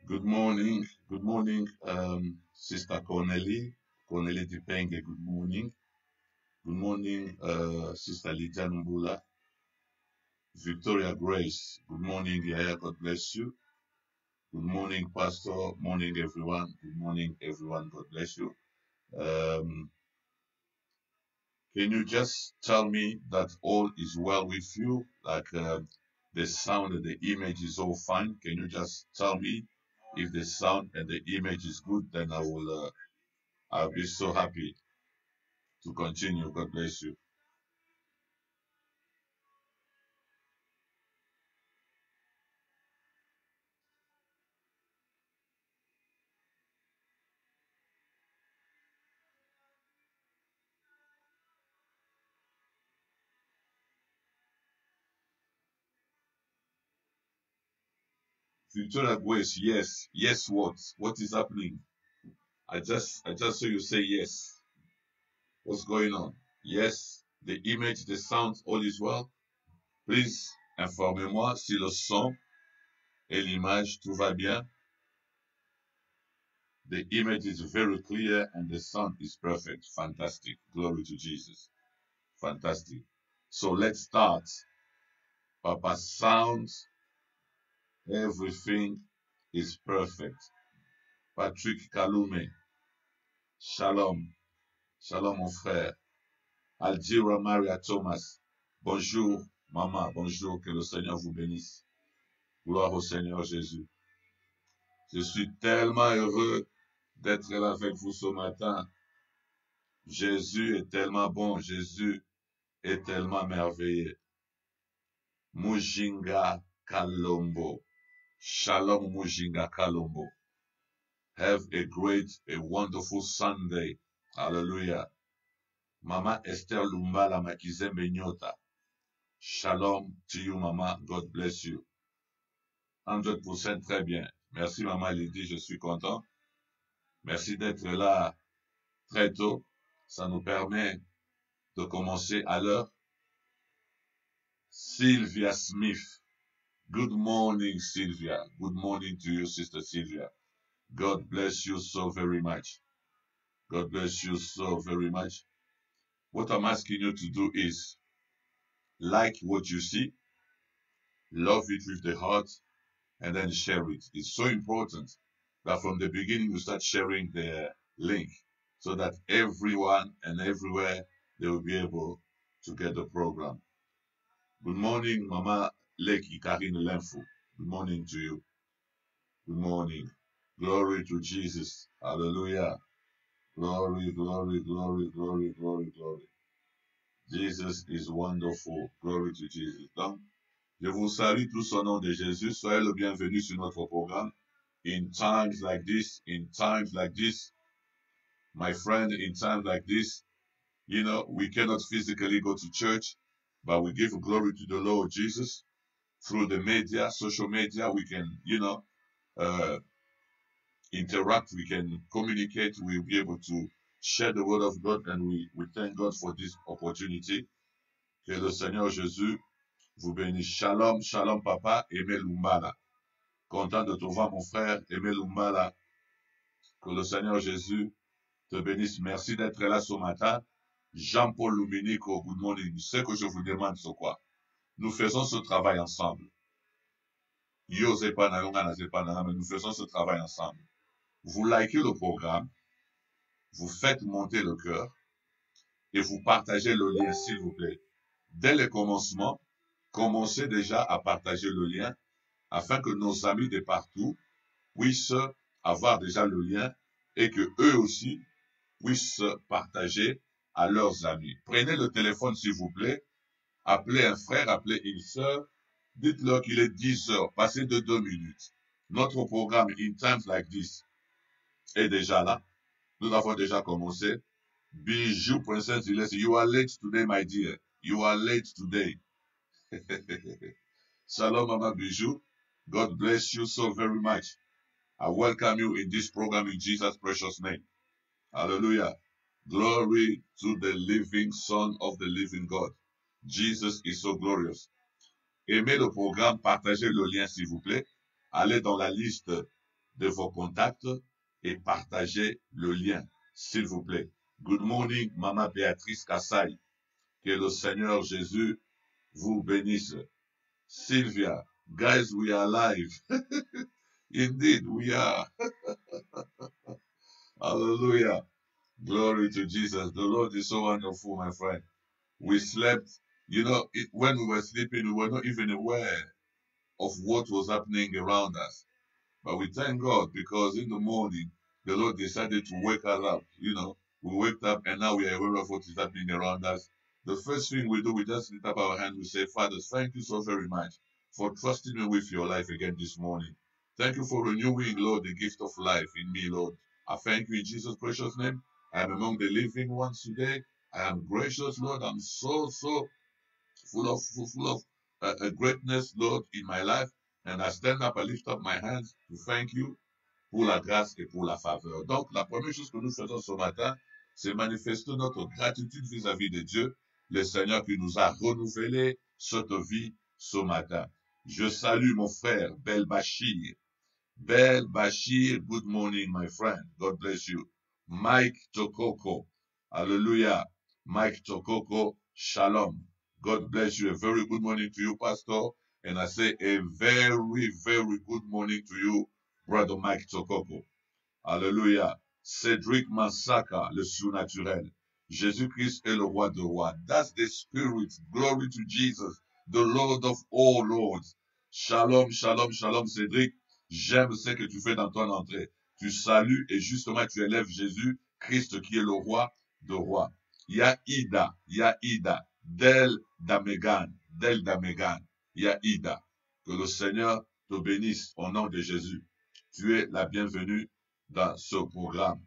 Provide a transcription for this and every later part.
Good morning, Sister Cornelie Dipenge, good morning. Good morning, Sister Lydia Mbula, Victoria Grace, good morning, Yaya, God bless you. Good morning, Pastor, morning, everyone. Good morning, everyone, God bless you. Um, can you just tell me that all is well with you? Like the sound and the image is all fine. Can you just tell me if the sound and the image is good? Then I'll be so happy to continue. God bless you. Victoria Grace, yes. Yes, what? What is happening? I just saw you say yes. What's going on? Yes, the image, the sound, all is well. Please, informez-moi si le son et l'image, tout va bien. The image is very clear and the sound is perfect. Fantastic. Glory to Jesus. Fantastic. So let's start. Papa, sounds, everything is perfect. Patrick Kalume, shalom. Shalom, mon frère. Aldira Maria Thomas, bonjour, maman, bonjour, que le Seigneur vous bénisse. Gloire au Seigneur Jésus. Je suis tellement heureux d'être là avec vous ce matin. Jésus est tellement bon, Jésus est tellement merveilleux. Mujinga Kalombo. Shalom Mujinga Kalombo. Have a great, a wonderful Sunday. Hallelujah. Mama Esther Lumbala Makizembe Nyota. Shalom to you, Mama. God bless you. 100% très bien. Merci, Maman Lydie, je suis content. Merci d'être là très tôt. Ça nous permet de commencer à l'heure. Sylvia Smith. Good morning, Sylvia. Good morning to you, Sister Sylvia. God bless you so very much. God bless you so very much. What I'm asking you to do is like what you see, love it with the heart, and then share it. It's so important that from the beginning you start sharing the link so that everyone and everywhere they will be able to get the program. Good morning, Mama Leki Karine Lenfo. Good morning to you. Good morning. Glory to Jesus. Hallelujah. Glory, glory, glory, glory, glory, glory. Jesus is wonderful. Glory to Jesus. Donc, je vous salue tous au nom de Jésus. Soyez le bienvenu sur notre programme. In times like this, my friend, in times like this, you know, we cannot physically go to church, but we give glory to the Lord Jesus. Through the media, social media, we can, you know, interact, we can communicate, we'll be able to share the word of God, and we thank God for this opportunity. Que le Seigneur Jésus vous bénisse. Shalom, shalom, papa, Aimé Lumbala. Content de te voir, mon frère, Aimé Lumbala. Que le Seigneur Jésus te bénisse. Merci d'être là ce matin. Jean-Paul Luminico, good morning. Ce que je vous demande, c'est quoi? Nous faisons ce travail ensemble. Yo Zepananga, mais nous faisons ce travail ensemble. vous likez le programme, vous faites monter le cœur et vous partagez le lien, s'il vous plaît. Dès le commencement, commencez déjà à partager le lien afin que nos amis de partout puissent avoir déjà le lien et que eux aussi puissent partager à leurs amis. Prenez le téléphone, s'il vous plaît, appelez un frère, appelez une sœur, dites-leur qu'il est 10 heures, passez de 2 minutes. Notre programme In Times Like This est déjà là. Nous avons déjà commencé. Bijou, Princess Ilesi, you are late today, my dear. You are late today. Shalom, Mama Bijou. God bless you so very much. I welcome you in this program in Jesus' precious name. Hallelujah. Glory to the living Son of the living God. Jesus is so glorious. Aimez le programme, partagez le lien s'il vous plaît. Allez dans la liste de vos contacts et partagez le lien s'il vous plaît. Good morning, Maman Béatrice Kassai. Que le Seigneur Jésus vous bénisse. Sylvia, guys, we are live. Indeed, we are. Hallelujah. Glory to Jesus. The Lord is so wonderful, my friend. We slept, you know, when we were sleeping, we were not even aware of what was happening around us. But we thank God because in the morning, the Lord decided to wake us up. You know, we waked up and now we are aware of what is happening around us. The first thing we do, we just lift up our hands. We say, Father, thank you so very much for trusting me with your life again this morning. Thank you for renewing, Lord, the gift of life in me, Lord. I thank you in Jesus' precious name. I am among the living ones today. I am gracious, Lord. I'm so full of greatness, Lord, in my life. And I stand up, I lift up my hands to thank you pour la grâce et pour la faveur. Donc, la première chose que nous faisons ce matin, c'est manifester notre gratitude vis-à-vis de Dieu, le Seigneur qui nous a renouvelé cette vie ce matin. Je salue mon frère, Bel Bachir. Bel Bachir, good morning, my friend. God bless you. Mike Tokoko. Hallelujah. Mike Tokoko, shalom. God bless you. A very good morning to you, Pastor. And I say a very, very good morning to you, Brother Mike Tokoko. Alléluia. Cédric Massaka, le surnaturel. Jésus-Christ est le roi de rois. That's the spirit. Glory to Jesus, the Lord of all lords. Shalom, shalom, shalom, Cédric. J'aime ce que tu fais dans ton entrée. Tu salues et justement tu élèves Jésus, Christ qui est le roi de rois. Yaïda, Del Damegan, Yaïda. Que le Seigneur te bénisse au nom de Jésus. Tu es la bienvenue dans ce programme.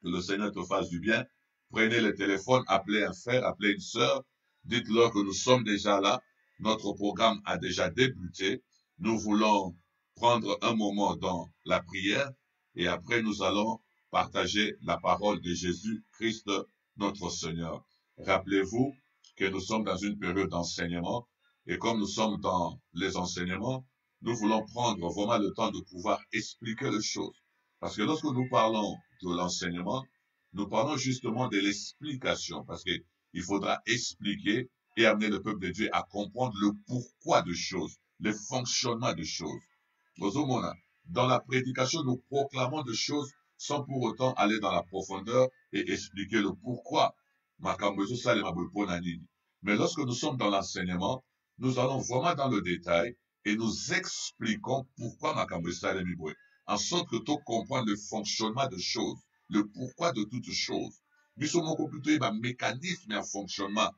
Que le Seigneur te fasse du bien. Prenez le téléphone, appelez un frère, appelez une sœur. Dites-leur que nous sommes déjà là. Notre programme a déjà débuté. Nous voulons prendre un moment dans la prière et après nous allons partager la parole de Jésus-Christ, notre Seigneur. Rappelez-vous que nous sommes dans une période d'enseignement et comme nous sommes dans les enseignements, nous voulons prendre vraiment le temps de pouvoir expliquer les choses. Parce que lorsque nous parlons de l'enseignement, nous parlons justement de l'explication. Parce qu'il faudra expliquer et amener le peuple de Dieu à comprendre le pourquoi de choses, le fonctionnement de choses. Dans la prédication, nous proclamons des choses sans pour autant aller dans la profondeur et expliquer le pourquoi. Mais lorsque nous sommes dans l'enseignement, nous allons vraiment dans le détail et nous expliquons pourquoi en sorte que tu comprends le fonctionnement de choses, le pourquoi de toutes choses. Nous sommes plutôt un mécanisme et un fonctionnement.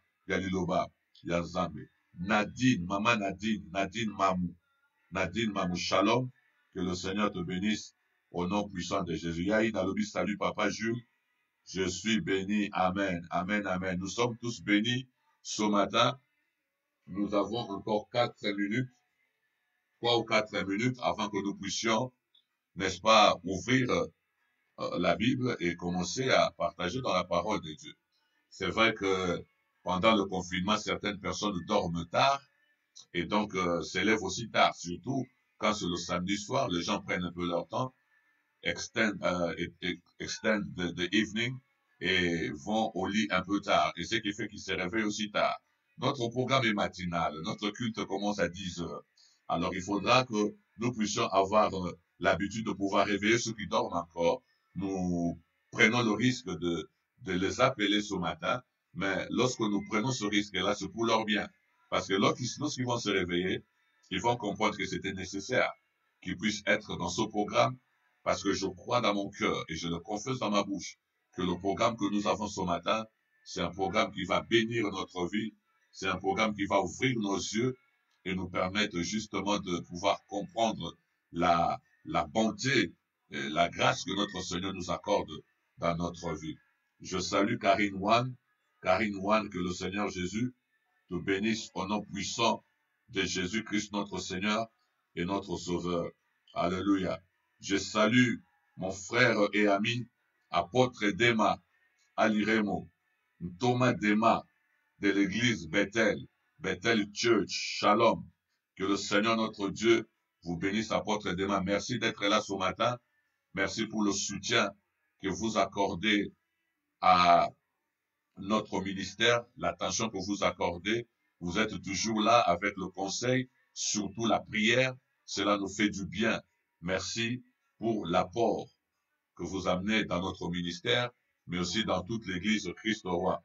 Nadine, maman Nadine Mamou, shalom. Que le Seigneur te bénisse au nom puissant de Jésus. Yaïd Alobi, salut Papa Jules. Je suis béni. Amen. Amen. Amen. Nous sommes tous bénis ce matin. Nous avons encore 4 minutes, 3 ou 4 minutes avant que nous puissions, n'est-ce pas, ouvrir la Bible et commencer à partager dans la parole de Dieu. C'est vrai que pendant le confinement, certaines personnes dorment tard et donc s'élèvent aussi tard, surtout quand c'est le samedi soir, les gens prennent un peu leur temps, extend the evening et vont au lit un peu tard. Et ce qui fait qu'ils se réveillent aussi tard. Notre programme est matinal. Notre culte commence à 10 heures. Alors il faudra que nous puissions avoir l'habitude de pouvoir réveiller ceux qui dorment encore. Nous prenons le risque de les appeler ce matin, mais lorsque nous prenons ce risque-là, c'est pour leur bien. Parce que lorsqu'ils vont se réveiller, ils vont comprendre que c'était nécessaire qu'ils puissent être dans ce programme, parce que je crois dans mon cœur et je le confesse dans ma bouche que le programme que nous avons ce matin, c'est un programme qui va bénir notre vie, c'est un programme qui va ouvrir nos yeux et nous permettre justement de pouvoir comprendre la bonté et la grâce que notre Seigneur nous accorde dans notre vie. Je salue Karine Wan, que le Seigneur Jésus te bénisse au nom puissant de Jésus-Christ notre Seigneur et notre Sauveur. Alléluia. Je salue mon frère et ami, apôtre Dema Aliremo, Thomas Dema de l'église Bethel Church, Shalom. Que le Seigneur notre Dieu vous bénisse, apôtre Dema. Merci d'être là ce matin. Merci pour le soutien que vous accordez à notre ministère, l'attention que vous accordez. Vous êtes toujours là avec le conseil, surtout la prière. Cela nous fait du bien. Merci pour l'apport que vous amenez dans notre ministère, mais aussi dans toute l'église Christ Roi.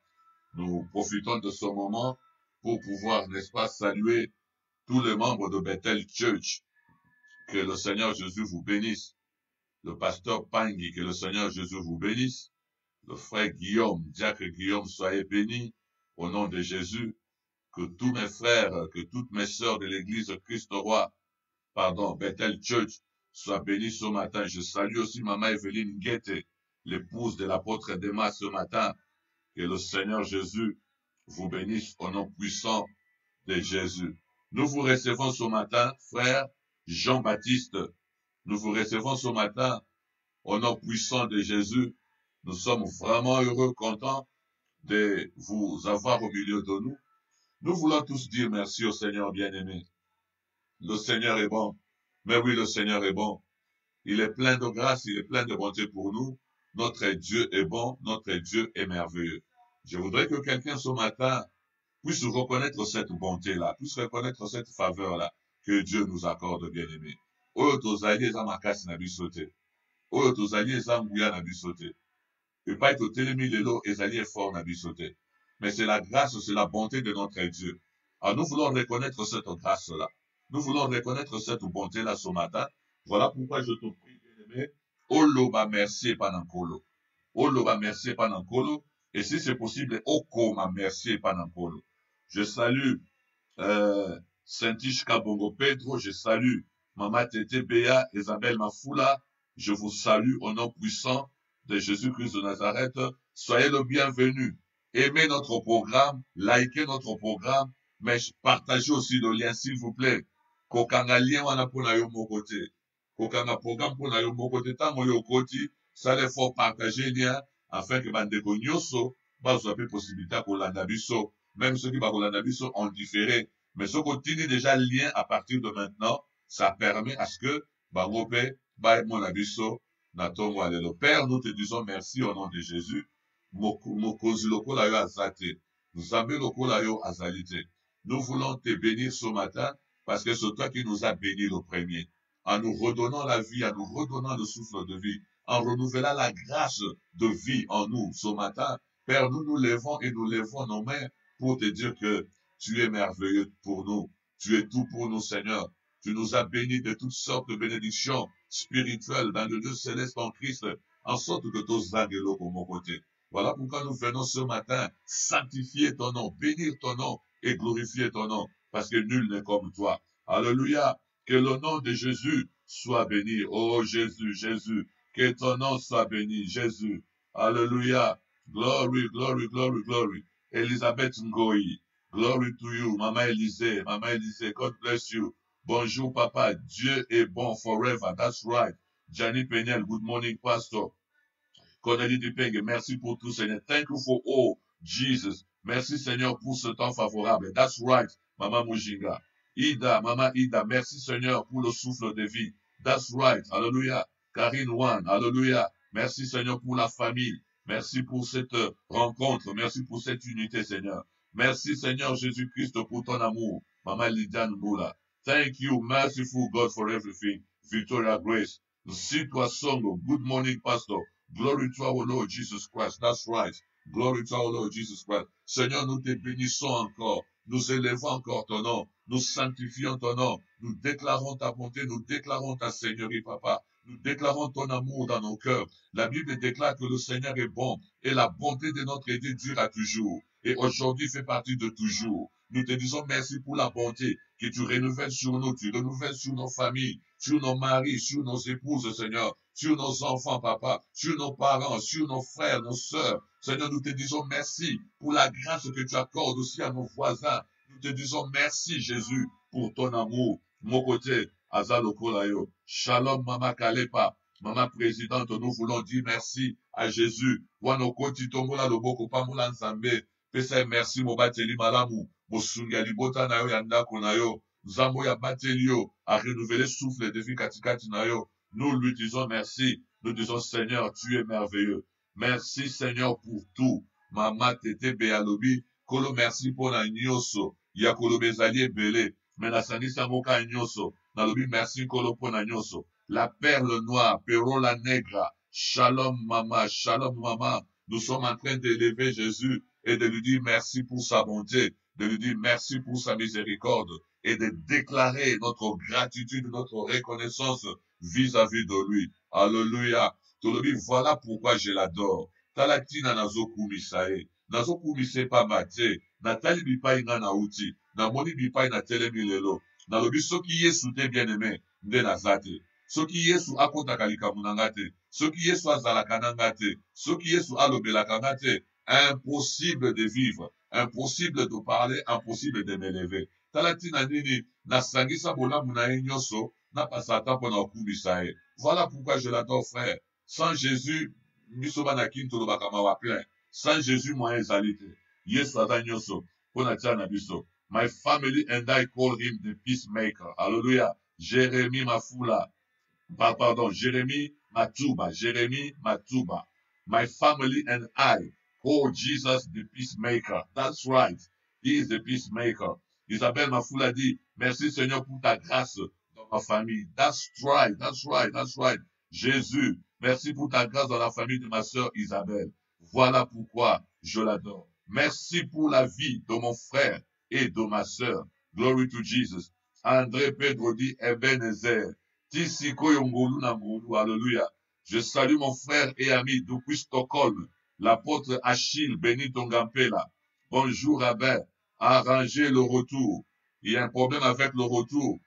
Nous profitons de ce moment pour pouvoir, n'est-ce pas, saluer tous les membres de Bethel Church. Que le Seigneur Jésus vous bénisse. Le pasteur Pangui, que le Seigneur Jésus vous bénisse. Le frère Guillaume, diacre Guillaume, soyez bénis au nom de Jésus. Que tous mes frères, que toutes mes sœurs de l'église Christ Roi, Bethel Church, soient bénis ce matin. Je salue aussi Maman Evelyne Guette, l'épouse de l'apôtre Dema ce matin. Que le Seigneur Jésus vous bénisse au nom puissant de Jésus. Nous vous recevons ce matin, frère Jean-Baptiste. Nous vous recevons ce matin au nom puissant de Jésus. Nous sommes vraiment heureux, contents de vous avoir au milieu de nous. Nous voulons tous dire merci au Seigneur bien-aimé. Le Seigneur est bon. Mais oui, le Seigneur est bon. Il est plein de grâce, il est plein de bonté pour nous. Notre Dieu est bon, notre Dieu est merveilleux. Je voudrais que quelqu'un ce matin puisse reconnaître cette bonté-là, puisse reconnaître cette faveur-là que Dieu nous accorde, bien-aimé. Oyo tozali eza makasi na biso te. Oyo tozali eza nguya na biso te. Epai totelemi lelo ezali effort na biso te. Mais c'est la grâce, c'est la bonté de notre Dieu. Alors nous voulons reconnaître cette grâce-là. Nous voulons reconnaître cette bonté-là ce matin. Voilà pourquoi je te prie, bien-aimé. Oloba merci panankolo. Oloba merci panankolo. Et si c'est possible, okoma merci panankolo. Je salue Saint-Iche Kabongo Pedro, je salue Maman Tété Béa, Isabelle Mafoula, je vous salue au nom puissant de Jésus-Christ de Nazareth. Soyez le bienvenu. Aimez notre programme, likez notre programme, mais partagez aussi le lien, s'il vous plaît. Kokanga lien wana pona yo mokote. Kokanga programme pona yo mokote tango yo koti, ça il faut partager lien afin que bandeko nyoso bazwa pe possibilité kolanda biso. Même ceux qui bakolanda biso en différé. Mais ce continue déjà le lien à partir de maintenant, ça permet à ce que bangope baemona biso na tongo alelo. Père, nous te disons merci au nom de Jésus. Mokozi lokola yo azate. Nzambe lokola yo azalite. Nous voulons te bénir ce matin parce que c'est toi qui nous as bénis le premier. En nous redonnant la vie, en nous redonnant le souffle de vie, en renouvelant la grâce de vie en nous ce matin. Père, nous nous levons et nous levons nos mains pour te dire que tu es merveilleux pour nous. Tu es tout pour nous, Seigneur. Tu nous as bénis de toutes sortes de bénédictions spirituelles dans le Dieu céleste en Christ, en sorte que tous angelos pour mon côté. Voilà pourquoi nous venons ce matin sanctifier ton nom, bénir ton nom et glorifier ton nom, parce que nul n'est comme toi. Alléluia. Que le nom de Jésus soit béni. Oh Jésus, Jésus. Que ton nom soit béni, Jésus. Alléluia. Glory, glory, glory, glory. Elisabeth Ngoyi. Glory to you. Maman Élisée, God bless you. Bonjour, papa. Dieu est bon forever. That's right. Gianni Peniel, good morning, pastor. Cornélie Dupeng, merci pour tout, Seigneur. Thank you for all, Jesus. Merci, Seigneur, pour ce temps favorable. That's right, Maman Mujinga. Ida, Maman Ida, merci, Seigneur, pour le souffle de vie. That's right. Alléluia. Karine Wan, alléluia. Merci, Seigneur, pour la famille. Merci pour cette rencontre. Merci pour cette unité, Seigneur. Merci, Seigneur Jésus-Christ, pour ton amour. Maman Lydia Ngoula. Thank you, merciful God, for everything. Victoria Grace. Sitwasongo, good morning, Pastor. Glory to our Lord Jesus Christ. That's right. Glory to our Lord Jesus Christ. Seigneur, nous te bénissons encore. Nous élevons encore ton nom. Nous sanctifions ton nom. Nous déclarons ta bonté. Nous déclarons ta Seigneurie, Papa. Nous déclarons ton amour dans nos cœurs. La Bible déclare que le Seigneur est bon et la bonté de notre Dieu dure toujours. Et aujourd'hui fait partie de toujours. Nous te disons merci pour la bonté que tu renouvelles sur nous, tu renouvelles sur nos familles, sur nos maris, sur nos épouses, Seigneur, sur nos enfants, Papa, sur nos parents, sur nos frères, nos sœurs. Seigneur, nous te disons merci pour la grâce que tu accordes aussi à nos voisins. Nous te disons merci, Jésus, pour ton amour. Mon côté, Azalokolayo. Shalom, Mama Kalepa. Maman présidente, nous voulons dire merci à Jésus. Wanokoti Tomola Loboko Pamula Nzambe. Pesa merci, Mobateli Malamu. Mosunga Libota Nayo Yandako Nayo. Zambo ya Batelio a renouvelé souffle de vie katikati Nayo. Nous lui disons merci. Nous disons Seigneur, tu es merveilleux. Merci Seigneur pour tout. Mama Tete Bealobi. Kolo merci pour la nyoso. Ya kolo bezali belé. Mais la sanisa moka nyoso. Nalobi merci kolo pour la nyoso. La perle noire, Perola Negra. Shalom Mama, Shalom Mama. Nous sommes en train d'élever Jésus et de lui dire merci pour sa bonté, de lui dire merci pour sa miséricorde et de déclarer notre gratitude, notre reconnaissance vis-à-vis de lui. Alléluia. Voilà pourquoi je l'adore. Talatina nazoku misae. Nazoku mise pa mate. Natali bipai na nauti. Namoni bipai na telemi lelo. Nalobi soki Yesu te bien-aimé. Nde nazate. Soki Yesu akotaka likambo na nga te. Soki Yesu azalaka na nga te. Soki Yesu alobelaka nga te. Impossible de vivre, impossible de parler, impossible de m'élever. Talatina nini, nasangisa bolamu na ye nyonso, na pasata pona okumisa ye. Voilà pourquoi je l'adore, frère. Sans Jésus, biso bana kinto lobaka mawa plein. Sans Jésus, moi ezali te. Yesu aza nyonso, pona tia na biso. My family and I call him the peacemaker. Hallelujah. Jérémie Mafula. Pardon, Jérémie Matuba. Jérémie Matuba. My family and I. Oh, Jesus, the peacemaker. That's right. He is the peacemaker. Isabelle Mafoula dit, merci Seigneur pour ta grâce dans ma famille. That's right, that's right, that's right. Jésus, merci pour ta grâce dans la famille de ma sœur Isabelle. Voilà pourquoi je l'adore. Merci pour la vie de mon frère et de ma sœur. Glory to Jesus. André Pedro dit, Ebenezer. Tisiko Yongolu Nangolu, alléluia. Je salue mon frère et ami depuis Stockholm. L'apôtre Achille Benito Ngampela. Bonjour Abel. Arrangez le retour. Il y a un problème avec le retour.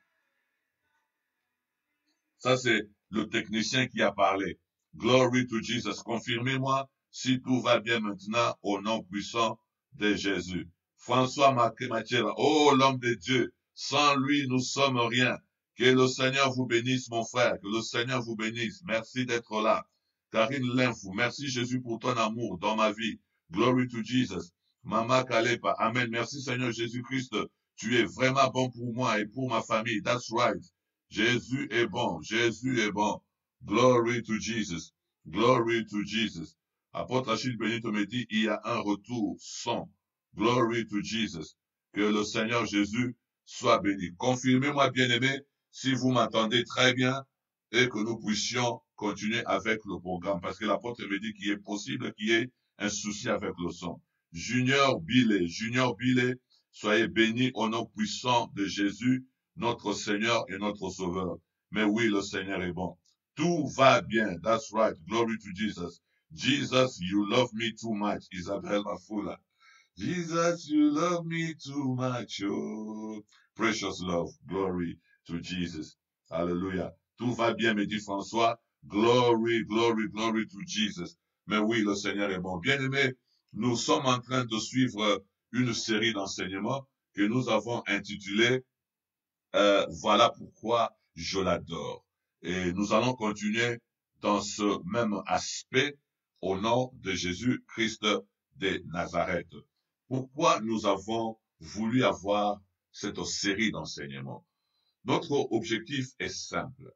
Ça, c'est le technicien qui a parlé. Glory to Jesus. Confirmez-moi si tout va bien maintenant au nom puissant de Jésus. François Machela. Oh, l'homme de Dieu. Sans lui, nous sommes rien. Que le Seigneur vous bénisse, mon frère. Que le Seigneur vous bénisse. Merci d'être là. Karine Linfou, merci Jésus pour ton amour dans ma vie. Glory to Jesus. Mama Kalepa, Amen. Merci Seigneur Jésus-Christ. Tu es vraiment bon pour moi et pour ma famille. That's right. Jésus est bon. Jésus est bon. Glory to Jesus. Glory to Jesus. Apôtre Achille Benito me dit, il y a un retour sans. Glory to Jesus. Que le Seigneur Jésus soit béni. Confirmez-moi, bien-aimé, si vous m'entendez très bien et que nous puissions continuer avec le programme. Parce que l'apôtre me dit qu'il est possible qu'il y ait un souci avec le son. Junior Billet, soyez bénis au nom puissant de Jésus, notre Seigneur et notre Sauveur. Mais oui, le Seigneur est bon. Tout va bien. That's right. Glory to Jesus. Jesus, you love me too much. Isabelle Mafula. Jesus, you love me too much. Oh, precious love. Glory to Jesus. Hallelujah. Tout va bien, me dit François. Glory, glory, glory to Jesus. Mais oui, le Seigneur est bon. Bien-aimés, nous sommes en train de suivre une série d'enseignements que nous avons intitulée Voilà pourquoi je l'adore. Et nous allons continuer dans ce même aspect au nom de Jésus-Christ de Nazareth. Pourquoi nous avons voulu avoir cette série d'enseignements? Notre objectif est simple.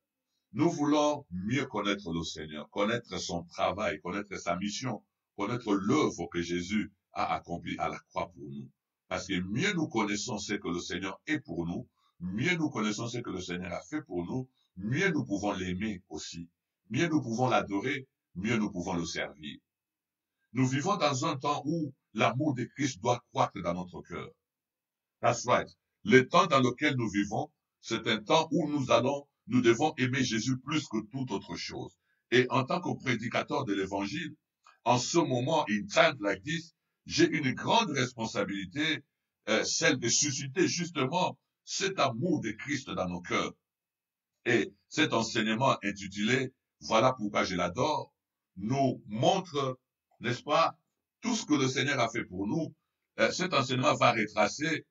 Nous voulons mieux connaître le Seigneur, connaître son travail, connaître sa mission, connaître l'œuvre que Jésus a accomplie à la croix pour nous. Parce que mieux nous connaissons ce que le Seigneur est pour nous, mieux nous connaissons ce que le Seigneur a fait pour nous, mieux nous pouvons l'aimer aussi. Mieux nous pouvons l'adorer, mieux nous pouvons le servir. Nous vivons dans un temps où l'amour de Christ doit croître dans notre cœur. That's right. Le temps dans lequel nous vivons, c'est un temps où nous devons aimer Jésus plus que toute autre chose. Et en tant que prédicateur de l'évangile, en ce moment, in time like this, j'ai une grande responsabilité, celle de susciter justement cet amour de Christ dans nos cœurs. Et cet enseignement intitulé « Voilà pourquoi je l'adore » nous montre, n'est-ce pas, tout ce que le Seigneur a fait pour nous. Cet enseignement va retracer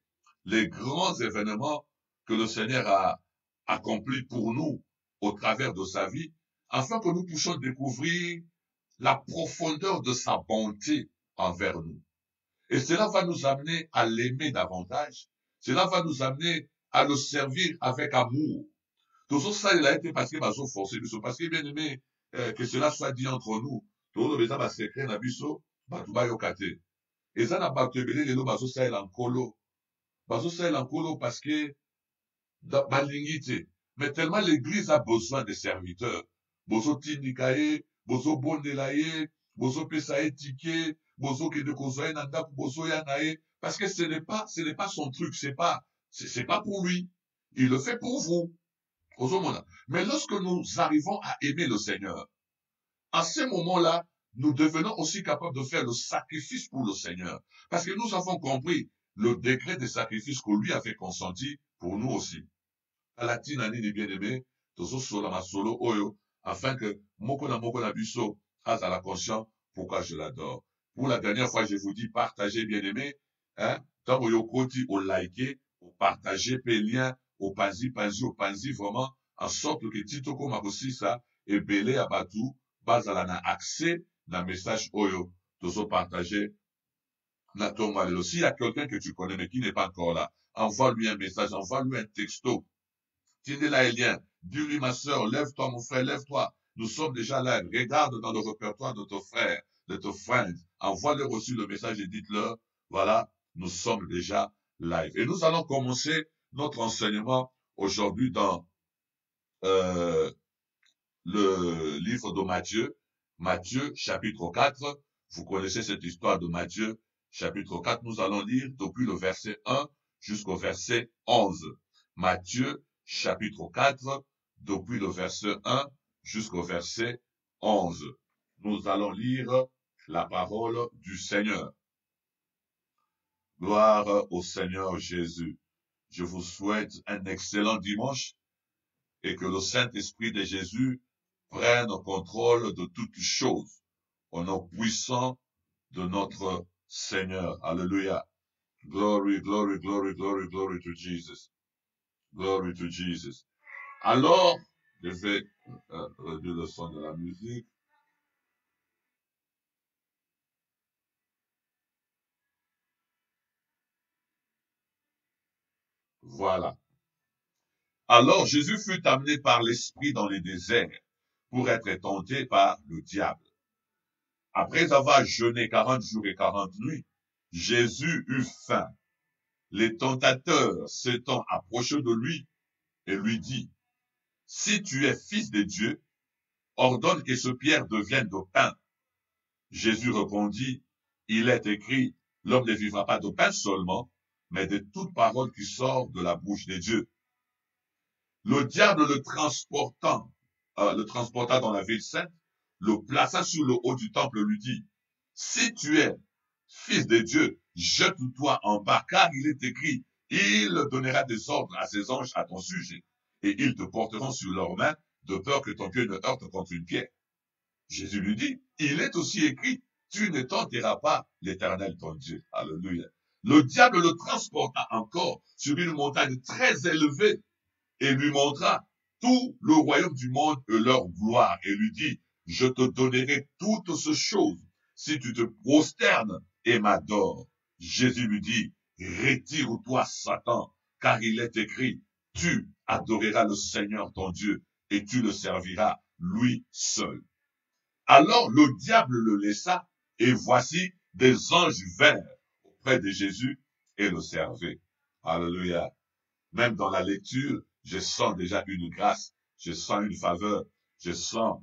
les grands événements que le Seigneur a accomplis pour nous au travers de sa vie, afin que nous puissions découvrir la profondeur de sa bonté envers nous. Et cela va nous amener à l'aimer davantage. Cela va nous amener à le servir avec amour. Tout ça, il a été parce que bazo forcé, parce que bien aimé, que cela soit dit entre nous. Tout le monde va secret na biso, batuba yokate. Et ça n'a pas été belé, les bazo ça il en colo. Bazo ça il en colo parce que, balingite. Mais tellement l'église a besoin de serviteurs. Bozo tindikaye, bozo bondelaye, bozo pesaye tike, bozo ke de kozoye nanda, bozo yanaye. Parce que ce n'est pas son truc, c'est pas pour lui. Il le fait pour vous. Mais lorsque nous arrivons à aimer le Seigneur, à ce moment-là, nous devenons aussi capables de faire le sacrifice pour le Seigneur. Parce que nous avons compris le degré de sacrifice que lui a fait consenti pour nous aussi. À la tinani des bien-aimés, solo oyo, afin que moko na biso a la conscience pourquoi je l'adore. Pour la dernière fois, je vous dis, partagez, bien-aimés, hein, tant au koti, au liker, au partager, lien, au panzi, vraiment, en sorte que Titoko Makosisa et Belé Abatu, bazala na accès, na message oyo, tozo partager, na tomalelo. S'il y a quelqu'un que tu connais mais qui n'est pas encore là, envoie-lui un message, envoie-lui un texto. Tiens-là, Elien, dis-lui, ma soeur, lève-toi, mon frère, lève-toi. Nous sommes déjà là. Regarde dans le répertoire de ton frère, de ton friend. Envoie-leur aussi le message et dites-leur, voilà, nous sommes déjà live. Et nous allons commencer notre enseignement aujourd'hui dans le livre de Matthieu. Matthieu, chapitre 4. Vous connaissez cette histoire de Matthieu, chapitre 4. Nous allons lire depuis le verset 1 jusqu'au verset 11. Matthieu, chapitre 4, depuis le verset 1 jusqu'au verset 11. Nous allons lire la parole du Seigneur. Gloire au Seigneur Jésus. Je vous souhaite un excellent dimanche et que le Saint-Esprit de Jésus prenne contrôle de toutes choses au nom puissant de notre Seigneur. Alléluia. Glory, glory, glory, glory, glory to Jesus. Glory to Jesus. Alors, je vais réduire le son de la musique. Voilà. Alors, Jésus fut amené par l'Esprit dans les déserts pour être tenté par le diable. Après avoir jeûné 40 jours et 40 nuits, Jésus eut faim. Les tentateurs s'étant approchés de lui et lui dit, « Si tu es fils de Dieu, ordonne que ce pierre devienne de pain. » Jésus répondit, « Il est écrit, l'homme ne vivra pas de pain seulement, mais de toute parole qui sort de la bouche de Dieu. » Le diable le transporta dans la ville sainte, le plaça sur le haut du temple et lui dit, « Si tu es fils de Dieu, jette-toi en bas, car il est écrit, il donnera des ordres à ses anges à ton sujet, et ils te porteront sur leurs mains, de peur que ton pied ne heurte contre une pierre. » Jésus lui dit, il est aussi écrit, tu ne tenteras pas l'Éternel ton Dieu. Alléluia. Le diable le transporta encore sur une montagne très élevée et lui montra tout le royaume du monde et leur gloire et lui dit, je te donnerai toutes ces choses si tu te prosternes et m'adores. Jésus lui dit, retire-toi Satan, car il est écrit, tu adoreras le Seigneur ton Dieu et tu le serviras lui seul. Alors le diable le laissa, et voici des anges vinrent auprès de Jésus et le servaient. Alléluia. Même dans la lecture, je sens déjà une grâce. je sens une faveur, je sens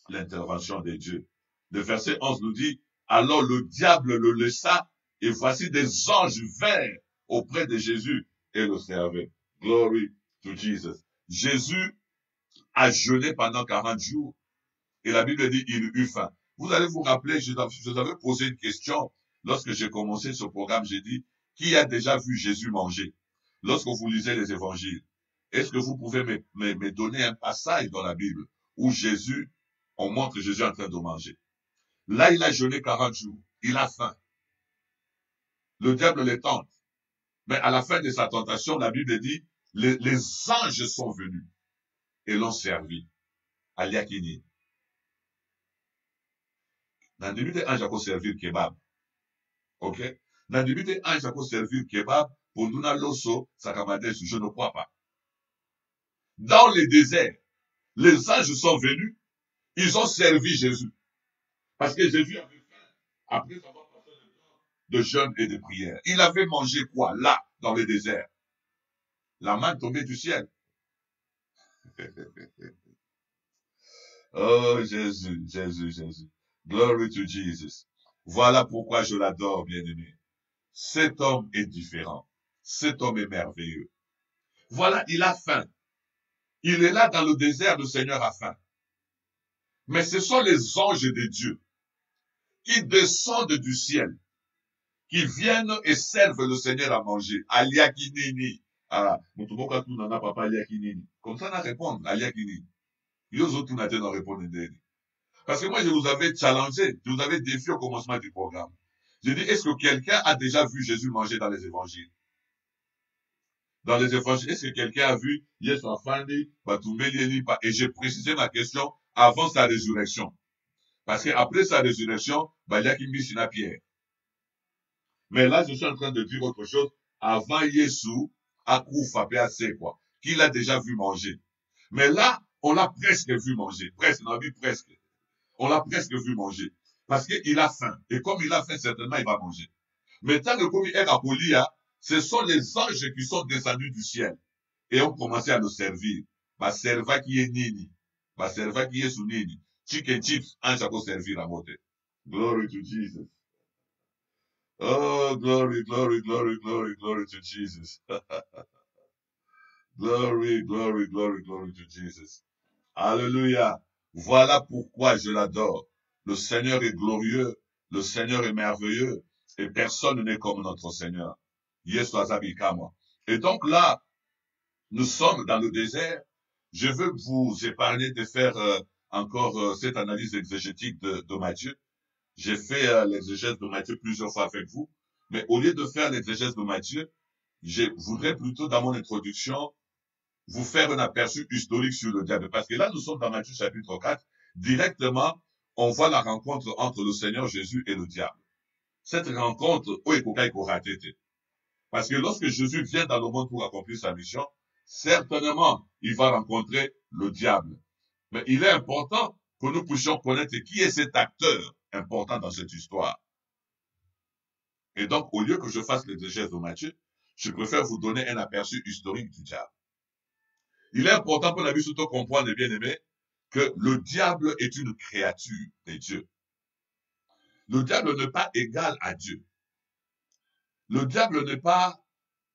l'intervention de Dieu. Le verset 11 nous dit, alors le diable le laissa, et voici des anges vinrent auprès de Jésus et le servaient. Glory to Jesus. Jésus a jeûné pendant 40 jours, et la Bible dit, il eut faim. Vous allez vous rappeler, je vous avais posé une question, lorsque j'ai commencé ce programme, j'ai dit, qui a déjà vu Jésus manger? Lorsque vous lisez les évangiles, est-ce que vous pouvez me donner un passage dans la Bible où Jésus, on montre Jésus en train de manger? Là, il a jeûné 40 jours. Il a faim. Le diable les tente. Mais à la fin de sa tentation, la Bible dit, les anges sont venus et l'ont servi. Aliakini. Dans le but ange à servir kebab. Ok? Dans le but ange à servir kebab, pour nous, l'osso, sakamades, je ne crois pas. Dans le désert, les anges sont venus, ils ont servi Jésus. Parce que Jésus avait faim, après avoir passé le temps de jeûne et de prière. Il avait mangé quoi, là, dans le désert? La main tombée du ciel. Oh, Jésus, Jésus, Jésus. Glory to Jesus. Voilà pourquoi je l'adore, bien-aimé. Cet homme est différent. Cet homme est merveilleux. Voilà, il a faim. Il est là dans le désert, le Seigneur a faim. Mais ce sont les anges de Dieu qui descendent du ciel, qui viennent et servent le Seigneur à manger. Aliakinini. Ah, papa aliakinini. Comme ça, on a répondre, aliakinini. Parce que moi, je vous avais challengé, je vous avais défié au commencement du programme. J'ai dit, est-ce que quelqu'un a déjà vu Jésus manger dans les évangiles? Dans les évangiles, est-ce que quelqu'un a vu Yesu Afandi, Batumbeli, et j'ai précisé ma question avant sa résurrection. Parce qu'après sa résurrection, il y a qui mis une pierre. Mais là, je suis en train de dire autre chose. Avant Yesu, Akoufa, quoi, qu'il a déjà vu manger. Mais là, on l'a presque vu manger. Presque, on a vu presque. On l'a presque vu manger. Parce qu'il a faim. Et comme il a faim, certainement, il va manger. Mais tant que comme il est appoli, ce sont les anges qui sont descendus du ciel et ont commencé à nous servir. Ma serva qui est nini. Ma serva qui est sous nini. Chicken chips, ange à servir à monter. Glory to Jesus. Oh, glory, glory, glory, glory, glory to Jesus. Glory, glory, glory, glory to Jesus. Alléluia. Voilà pourquoi je l'adore. Le Seigneur est glorieux, le Seigneur est merveilleux, et personne n'est comme notre Seigneur. Yesu Azabikama. Et donc là, nous sommes dans le désert. Je veux vous épargner de faire encore cette analyse exégétique de Matthieu. J'ai fait l'exégèse de Matthieu plusieurs fois avec vous, mais au lieu de faire l'exégèse de Matthieu, je voudrais plutôt, dans mon introduction, vous faire un aperçu historique sur le diable. Parce que là, nous sommes dans Matthieu chapitre 4. Directement, on voit la rencontre entre le Seigneur Jésus et le diable. Cette rencontre, parce que lorsque Jésus vient dans le monde pour accomplir sa mission, certainement, il va rencontrer le diable. Mais il est important que nous puissions connaître qui est cet acteur important dans cette histoire. Et donc, au lieu que je fasse l'exégèse de Matthieu, je préfère vous donner un aperçu historique du diable. Il est important pour la vie surtout comprendre, bien aimé, que le diable est une créature de Dieu. Le diable n'est pas égal à Dieu. Le diable n'est pas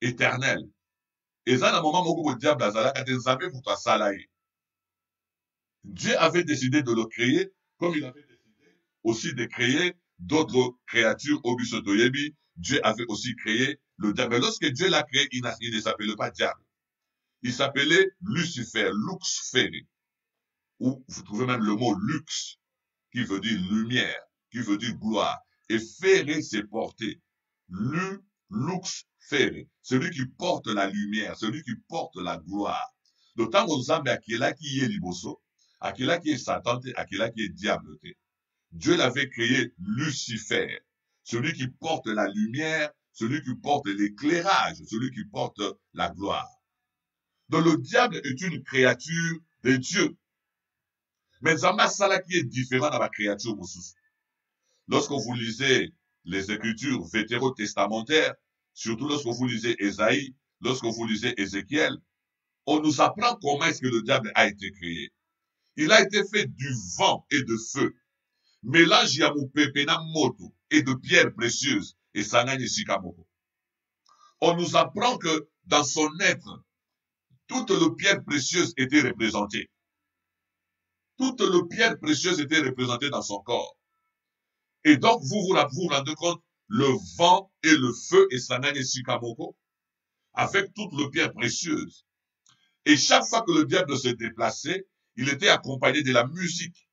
éternel. Et ça, dans le moment où le diable a Dieu avait décidé de le créer, comme il avait décidé aussi de créer d'autres créatures au Bisotoyebi. Dieu avait aussi créé le diable. Mais lorsque Dieu l'a créé, il ne s'appelait pas diable. Il s'appelait Lucifer, Lux Ferri. Ou vous trouvez même le mot lux, qui veut dire lumière, qui veut dire gloire. Et ferré, c'est porter. Lux ferré, celui qui porte la lumière, celui qui porte la gloire. D'autant qu'on s'en à qui est liboso, à qui est Satan, à qui est diable. Dieu l'avait créé Lucifer, celui qui porte la lumière, celui qui porte l'éclairage, celui qui porte la gloire. Donc le diable est une créature de Dieu. Mais Zamasala qui est différent dans la créature, lorsque vous lisez les écritures vétérotestamentaires, surtout lorsque vous lisez Ésaïe, lorsque vous lisez Ézéchiel, on nous apprend comment est-ce que le diable a été créé. Il a été fait du vent et de feu. Mélange yamupepena moto et de pierres précieuses et sanani shikamoko. On nous apprend que dans son être, toutes les pierres précieuses étaient représentées. Toutes les pierres précieuses étaient représentées dans son corps. Et donc, vous rendez compte, le vent et le feu et sanani shikamoko, avec toutes les pierres précieuses. Et chaque fois que le diable se déplaçait, il était accompagné de la musique.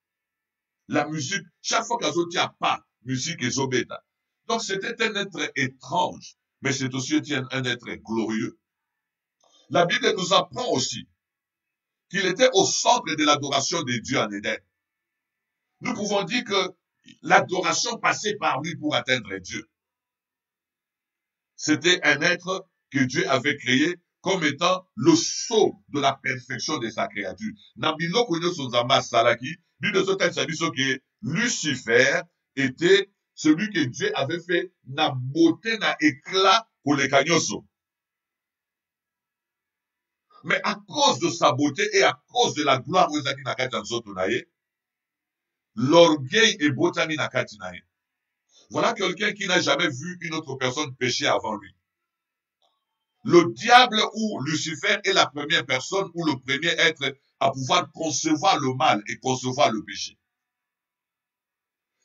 La musique, chaque fois qu'il tient pas, musique et zobeta. Donc c'était un être étrange, mais c'est aussi un être glorieux. La Bible nous apprend aussi qu'il était au centre de l'adoration des dieux en Éden. Nous pouvons dire que l'adoration passait par lui pour atteindre Dieu. C'était un être que Dieu avait créé comme étant le sceau de la perfection de sa créature. Nabilo konyo sozama salaki, Bible que Lucifer était celui que Dieu avait fait na beauté, na éclat pour les cagnosos. Mais à cause de sa beauté et à cause de la gloire l'orgueil est botami na katinaye. Voilà quelqu'un qui n'a jamais vu une autre personne pécher avant lui. Le diable ou Lucifer est la première personne ou le premier être à pouvoir concevoir le mal et concevoir le péché.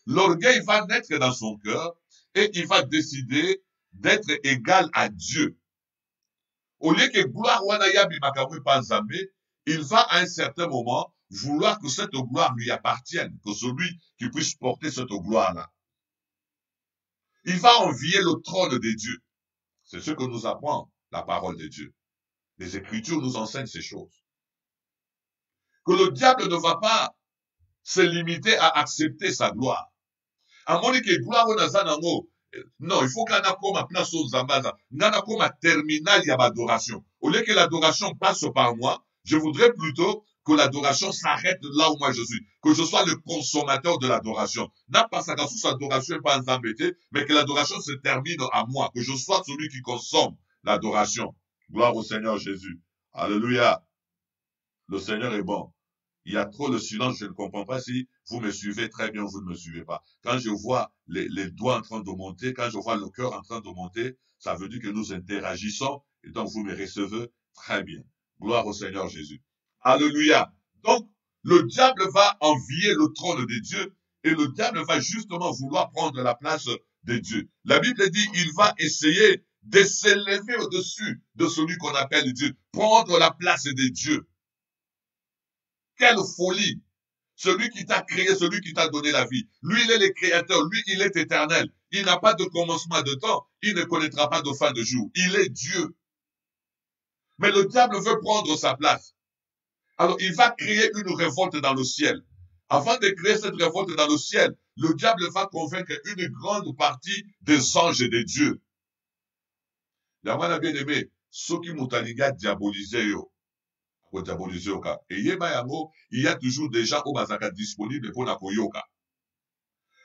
L'orgueil va naître dans son cœur et il va décider d'être égal à Dieu. Au lieu que gloire wanayabi makamu panzambe, il va à un certain moment vouloir que cette gloire lui appartienne, que celui qui puisse porter cette gloire-là. Il va envier le trône de Dieu. C'est ce que nous apprend la parole de Dieu. Les Écritures nous enseignent ces choses. Que le diable ne va pas se limiter à accepter sa gloire. À mon que gloire non, il faut qu'on a comme à place aux ambaza, qu'on a comme à terminal y a l'adoration. Au lieu que l'adoration passe par moi, je voudrais plutôt que l'adoration s'arrête là où moi je suis, que je sois le consommateur de l'adoration. N'a pas ça sous adoration pas embêté, mais que l'adoration se termine à moi, que je sois celui qui consomme l'adoration. Gloire au Seigneur Jésus. Alléluia. Le Seigneur est bon. Il y a trop de silence, je ne comprends pas si vous me suivez très bien ou vous ne me suivez pas. Quand je vois les doigts en train de monter, quand je vois le cœur en train de monter, ça veut dire que nous interagissons et donc vous me recevez très bien. Gloire au Seigneur Jésus. Alléluia. Donc, le diable va envier le trône de Dieu et le diable va justement vouloir prendre la place de Dieu. La Bible dit, il va essayer de s'élever au-dessus de celui qu'on appelle Dieu, prendre la place de Dieu. Quelle folie! Celui qui t'a créé, celui qui t'a donné la vie. Lui, il est le créateur. Lui, il est éternel. Il n'a pas de commencement de temps. Il ne connaîtra pas de fin de jour. Il est Dieu. Mais le diable veut prendre sa place. Alors, il va créer une révolte dans le ciel. Avant de créer cette révolte dans le ciel, le diable va convaincre une grande partie des anges de Dieu. Yamana bien aimé, ceux qui m'ont diabolisé, et il y a toujours des gens au Mazaka disponibles pour la koyoka.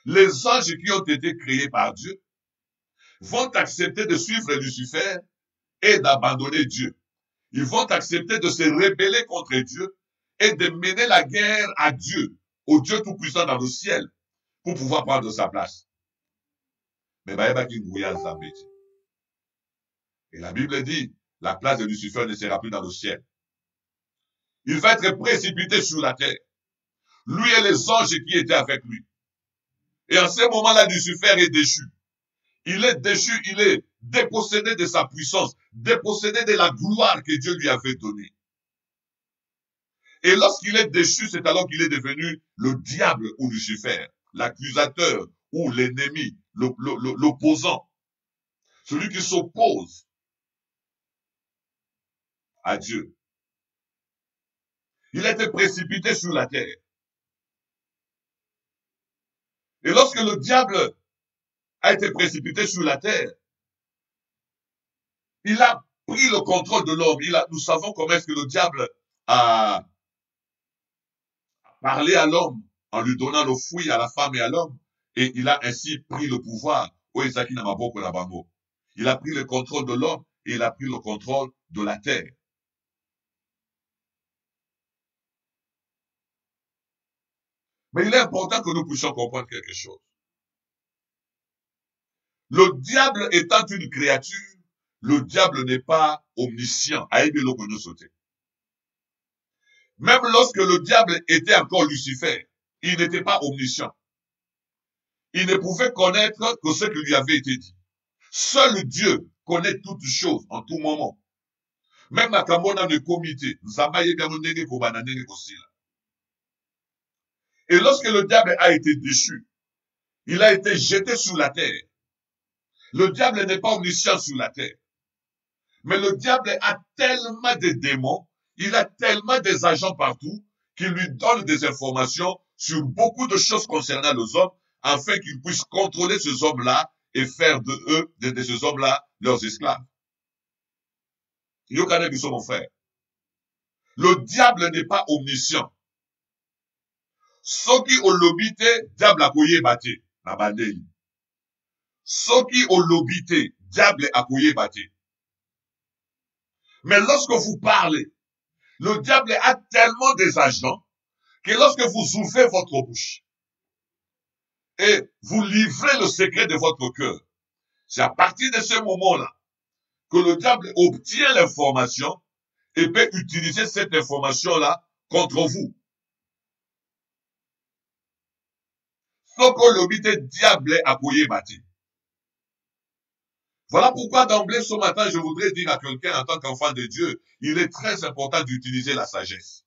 Les anges qui ont été créés par Dieu vont accepter de suivre Lucifer et d'abandonner Dieu. Ils vont accepter de se rebeller contre Dieu et de mener la guerre à Dieu, au Dieu tout-puissant dans le ciel, pour pouvoir prendre sa place. Mais et la Bible dit, la place de Lucifer ne sera plus dans le ciel. Il va être précipité sur la terre. Lui et les anges qui étaient avec lui. Et en ce moment-là, Lucifer est déchu. Il est déchu, il est dépossédé de sa puissance, dépossédé de la gloire que Dieu lui avait donnée. Et lorsqu'il est déchu, c'est alors qu'il est devenu le diable ou Lucifer, l'accusateur ou l'ennemi, l'opposant, celui qui s'oppose à Dieu. Il a été précipité sur la terre. Et lorsque le diable a été précipité sur la terre, il a pris le contrôle de l'homme. Nous savons comment est-ce que le diable a parlé à l'homme en lui donnant le fruit à la femme et à l'homme. Et il a ainsi pris le pouvoir. Il a pris le contrôle de l'homme et il a pris le contrôle de la terre. Mais il est important que nous puissions comprendre quelque chose. Le diable étant une créature, le diable n'est pas omniscient. Même lorsque le diable était encore Lucifer, il n'était pas omniscient. Il ne pouvait connaître que ce qui lui avait été dit. Seul Dieu connaît toutes choses en tout moment. Même à Kamona le comité, et lorsque le diable a été déchu, il a été jeté sur la terre. Le diable n'est pas omniscient sur la terre. Mais le diable a tellement de démons, il a tellement des agents partout, qui lui donnent des informations sur beaucoup de choses concernant les hommes, afin qu'ils puissent contrôler ces hommes-là et faire de eux, de ces hommes-là, leurs esclaves. Yokane Biso, mon frère. Le diable n'est pas omniscient. Soki olobite, diable akoye bate, na bandei. Soki olobite, diable akoye bate. Mais lorsque vous parlez, le diable a tellement des agents que lorsque vous ouvrez votre bouche et vous livrez le secret de votre cœur, c'est à partir de ce moment-là que le diable obtient l'information et peut utiliser cette information-là contre vous. Soko lobite diable akoye bate. Voilà pourquoi d'emblée ce matin, je voudrais dire à quelqu'un en tant qu'enfant de Dieu, il est très important d'utiliser la sagesse.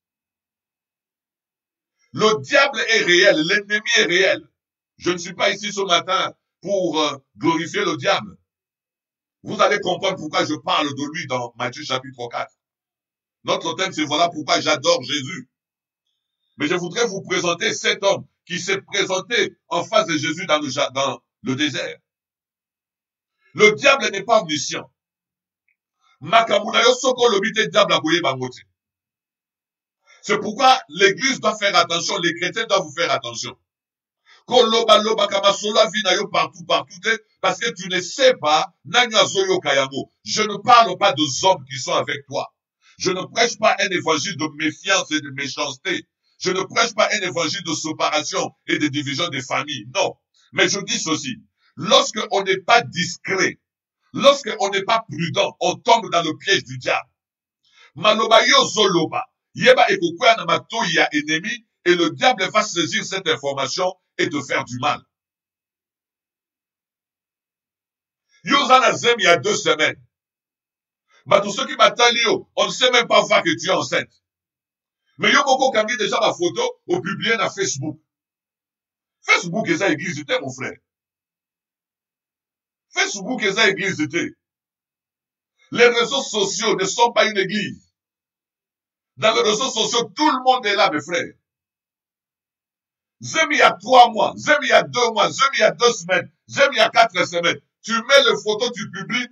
Le diable est réel, l'ennemi est réel. Je ne suis pas ici ce matin pour glorifier le diable. Vous allez comprendre pourquoi je parle de lui dans Matthieu chapitre 4. Notre thème, c'est voilà pourquoi j'adore Jésus. Mais je voudrais vous présenter cet homme qui s'est présenté en face de Jésus dans le désert. Le diable n'est pas omniscient. C'est pourquoi l'église doit faire attention, les chrétiens doivent vous faire attention. Partout, parce que tu ne sais pas, je ne parle pas de hommes qui sont avec toi. Je ne prêche pas un évangile de méfiance et de méchanceté. Je ne prêche pas un évangile de séparation et de division des familles. Non. Mais je dis ceci. Lorsque on n'est pas discret, lorsque on n'est pas prudent, on tombe dans le piège du diable. Maloba yo zoloba. Yeba ekokwea na matoi ya ennemi et le diable va saisir cette information et te faire du mal. Yozana Zem il y a 2 semaines. Bah, tous ceux qui m'attendent, on ne sait même pas voir que tu es enceinte. Mais yo moko kangi déjà ma photo au publier na Facebook. Facebook est ça église de mon frère. Facebook est ça église de. Les réseaux sociaux ne sont pas une église. Dans les réseaux sociaux, tout le monde est là, mes frères. Zem il y a 3 mois, Zem il y a 2 mois, Zem il y a 2 semaines, Zem il y a 4 semaines. Tu mets les photos, tu publies,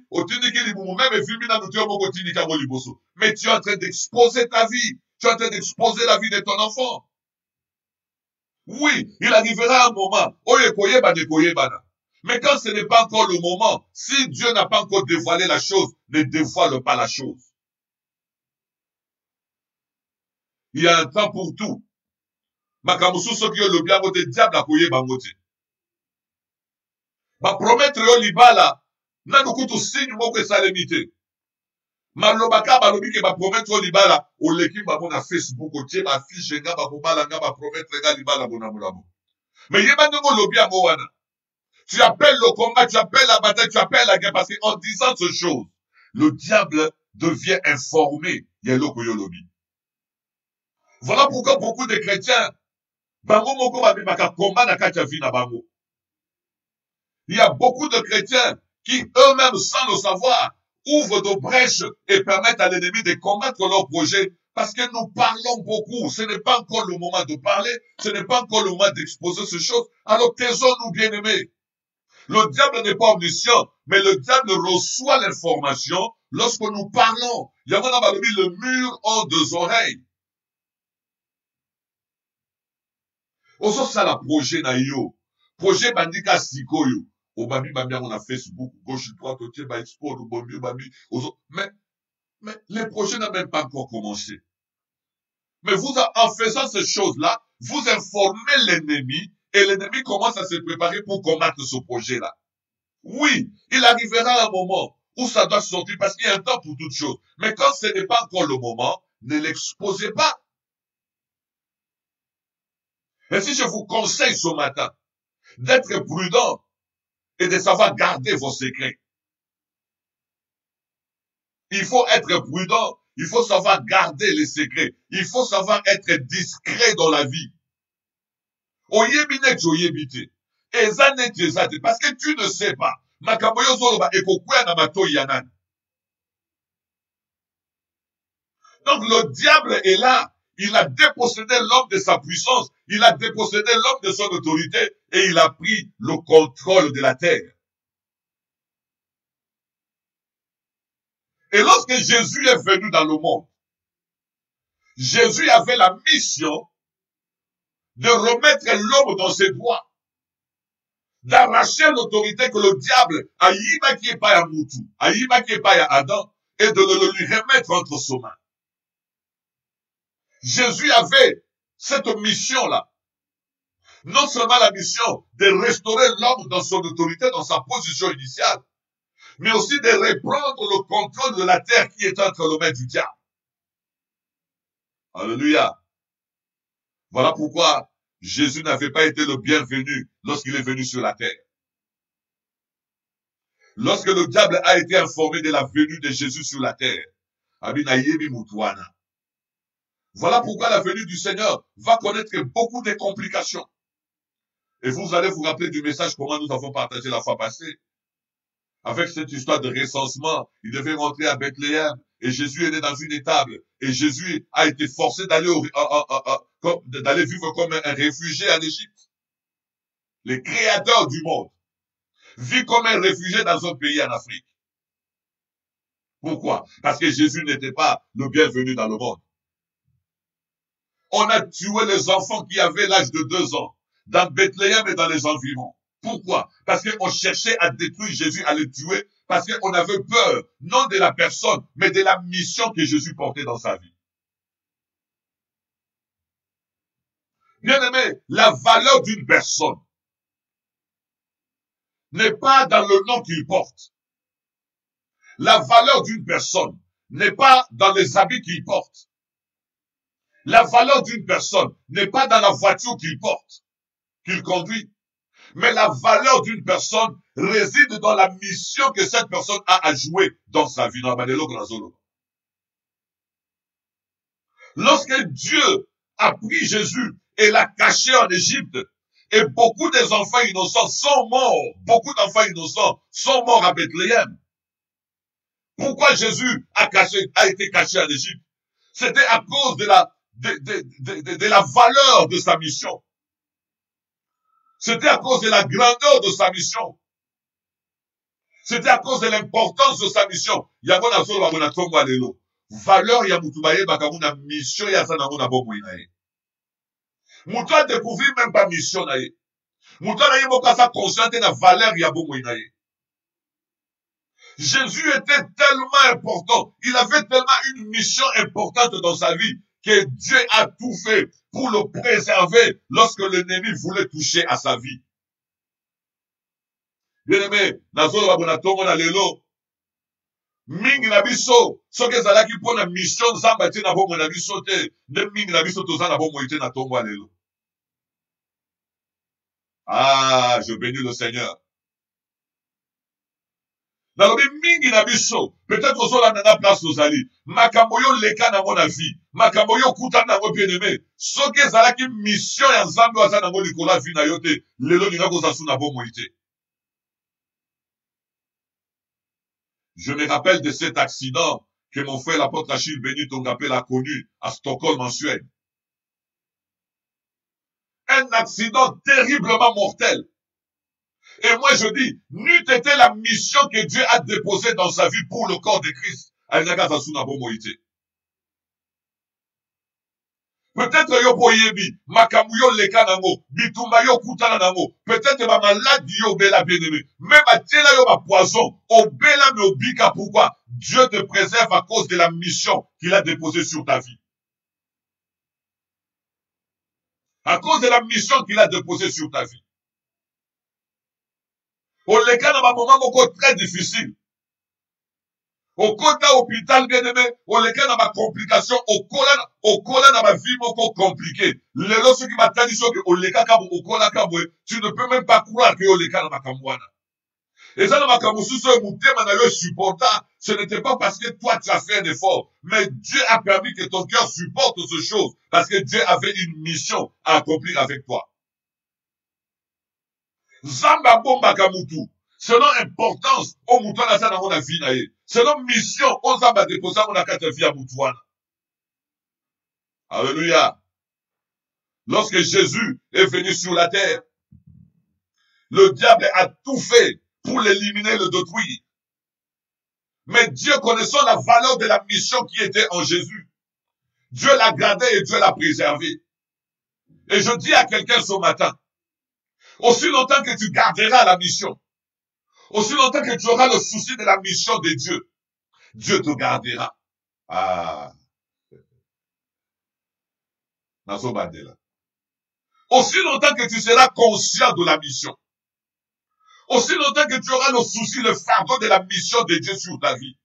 mais tu es en train d'exposer ta vie. Tu es en train d'exposer la vie de ton enfant. Oui, il arrivera un moment, mais quand ce n'est pas encore le moment, si Dieu n'a pas encore dévoilé la chose, ne dévoile pas la chose. Il y a un temps pour tout. Makamusu soki yo lobi yango te diable akoyeba yango te. Ba promettre yo libala nanu kutu signe moko esalemi te. Malobaka balobi ke ba promettre yo libala oleki bango na Facebook otie ba fiche nga ba kobala nga ba promettre nga libala bona molabo. Mais yeba ndenge lobi yango wana. Tu appelles le combat, tu appelles la bataille, tu appelles la guerre parce qu'en disant ce chose, le diable devient informé. Yeloko yo lobi. Voilà pourquoi beaucoup de chrétiens bango moko babimaka combat na kati ya vie na bango. Il y a beaucoup de chrétiens qui eux-mêmes, sans le savoir, ouvrent de brèches et permettent à l'ennemi de combattre leur projet parce que nous parlons beaucoup. Ce n'est pas encore le moment de parler, ce n'est pas encore le moment d'exposer ces choses. Alors taisons-nous, bien-aimés. Le diable n'est pas omniscient, mais le diable reçoit l'information lorsque nous parlons. Il y a le mur en 2 oreilles. Oso sala projet na yo. Projet bandika sikoyo. Obami bami on a Facebook, gauche, droite, otie, ba expo, bombi, bami. Mais les projets n'ont même pas encore commencé. Mais vous, en faisant ces choses-là, vous informez l'ennemi et l'ennemi commence à se préparer pour combattre ce projet-là. Oui, il arrivera un moment où ça doit sortir parce qu'il y a un temps pour toute chose. Mais quand ce n'est pas encore le moment, ne l'exposez pas. Et si je vous conseille ce matin d'être prudent et de savoir garder vos secrets, il faut être prudent, il faut savoir garder les secrets, il faut savoir être discret dans la vie. Oyebine oyebite. Eza neti eza te, parce que tu ne sais pas. Makambo yo zoloba ekokwea na matoi ya nani. Donc le diable est là. Il a dépossédé l'homme de sa puissance. Il a dépossédé l'homme de son autorité. Et il a pris le contrôle de la terre. Et lorsque Jésus est venu dans le monde, Jésus avait la mission de remettre l'homme dans ses droits. D'arracher l'autorité que le diable a yima qui est pas à Moutou, a yima qui est pas à Adam, et de le lui remettre entre ses mains. Jésus avait cette mission-là. Non seulement la mission de restaurer l'homme dans son autorité, dans sa position initiale, mais aussi de reprendre le contrôle de la terre qui est entre les mains du diable. Alléluia. Voilà pourquoi Jésus n'avait pas été le bienvenu lorsqu'il est venu sur la terre. Lorsque le diable a été informé de la venue de Jésus sur la terre, voilà pourquoi la venue du Seigneur va connaître beaucoup de complications. Et vous allez vous rappeler du message comment nous avons partagé la fois passée. Avec cette histoire de recensement, il devait rentrer à Bethléem et Jésus est né dans une étable et Jésus a été forcé d'aller vivre comme un réfugié en Égypte. Le créateur du monde vit comme un réfugié dans un pays en Afrique. Pourquoi? Parce que Jésus n'était pas le bienvenu dans le monde. On a tué les enfants qui avaient l'âge de 2 ans dans Bethléem et dans les environs. Pourquoi? Parce qu'on cherchait à détruire Jésus, à le tuer, parce qu'on avait peur, non de la personne, mais de la mission que Jésus portait dans sa vie. Bien aimé, la valeur d'une personne n'est pas dans le nom qu'il porte. La valeur d'une personne n'est pas dans les habits qu'il porte. La valeur d'une personne n'est pas dans la voiture qu'il porte, qu'il conduit. Mais la valeur d'une personne réside dans la mission que cette personne a à jouer dans sa vie. Lorsque Dieu a pris Jésus et l'a caché en Égypte, et beaucoup des enfants innocents sont morts, beaucoup d'enfants innocents sont morts à Bethléem. Pourquoi Jésus a été caché en Égypte? C'était à cause de la valeur de sa mission. C'était à cause de la grandeur de sa mission. C'était à cause de l'importance de sa mission. Valeur ya mutubaye bakamuna mission ya sanamuna bomo inaye. Mutu a découvert même pas mission naye. Mutu a naye mokasa consciente na valeur ya bomo inaye. Jésus était tellement important. Il avait tellement une mission importante dans sa vie que Dieu a tout fait pour le préserver lorsque l'ennemi voulait toucher à sa vie. Bien aimé, nazolo babona tongo na lelo. Mingi na biso, soki ezalaki mpona mission nzambe atie na bomoi na biso te, nde mingi na biso toza na bomoi te na tongo ya lelo. Ah, je bénis le Seigneur. Nalobi mingi na biso, peut-être ozolanda na place ozali, makambo yo leka nango na vie, makambo yo kuta nango bien aimé, soki ezalaki mission ya nzambe aza nango likolo ya vie na yo te, lelo linga kozasu na bomoi te. Je me rappelle de cet accident que mon frère l'apôtre Achille Béni Tongapel a connu à Stockholm en Suède. Un accident terriblement mortel. Et moi je dis, n'eût été la mission que Dieu a déposée dans sa vie pour le corps de Christ. Peut-être yo boyebi, makamu yo leka nango, bitumba yo kutana nango, peut-être ma maladie yo bela bien-aimé, même à tiela yo ma poison, au bela me obika, pourquoi? Dieu te préserve à cause de la mission qu'il a déposée sur ta vie. À cause de la mission qu'il a déposée sur ta vie. Au cas dans un moment très difficile. Au côté hôpital, bien aimé, au cas dans ma complication, au cas dans ma vie, beaucoup compliqué. Les lorsque qui m'a dit que au cas au cola tu ne peux même pas croire que au cas dans ma camouana. Et ça, dans ma camoussou, supportant, ce n'était pas parce que toi, tu as fait un effort, mais Dieu a permis que ton cœur supporte ces choses, parce que Dieu avait une mission à accomplir avec toi. Zamba bomba kamutu. Selon importance, au mouton na ça dans la vie nae. Selon mission, on zamba déposer on a quatre vie à moutouana. Alléluia. Lorsque Jésus est venu sur la terre, le diable a tout fait pour l'éliminer, le détruire. Mais Dieu, connaissant la valeur de la mission qui était en Jésus, Dieu l'a gardé et Dieu l'a préservé. Et je dis à quelqu'un ce matin, aussi longtemps que tu garderas la mission, aussi longtemps que tu auras le souci de la mission de Dieu, Dieu te gardera. Ah. Aussi longtemps que tu seras conscient de la mission, aussi longtemps que tu auras le souci, le fardeau de la mission de Dieu sur ta vie,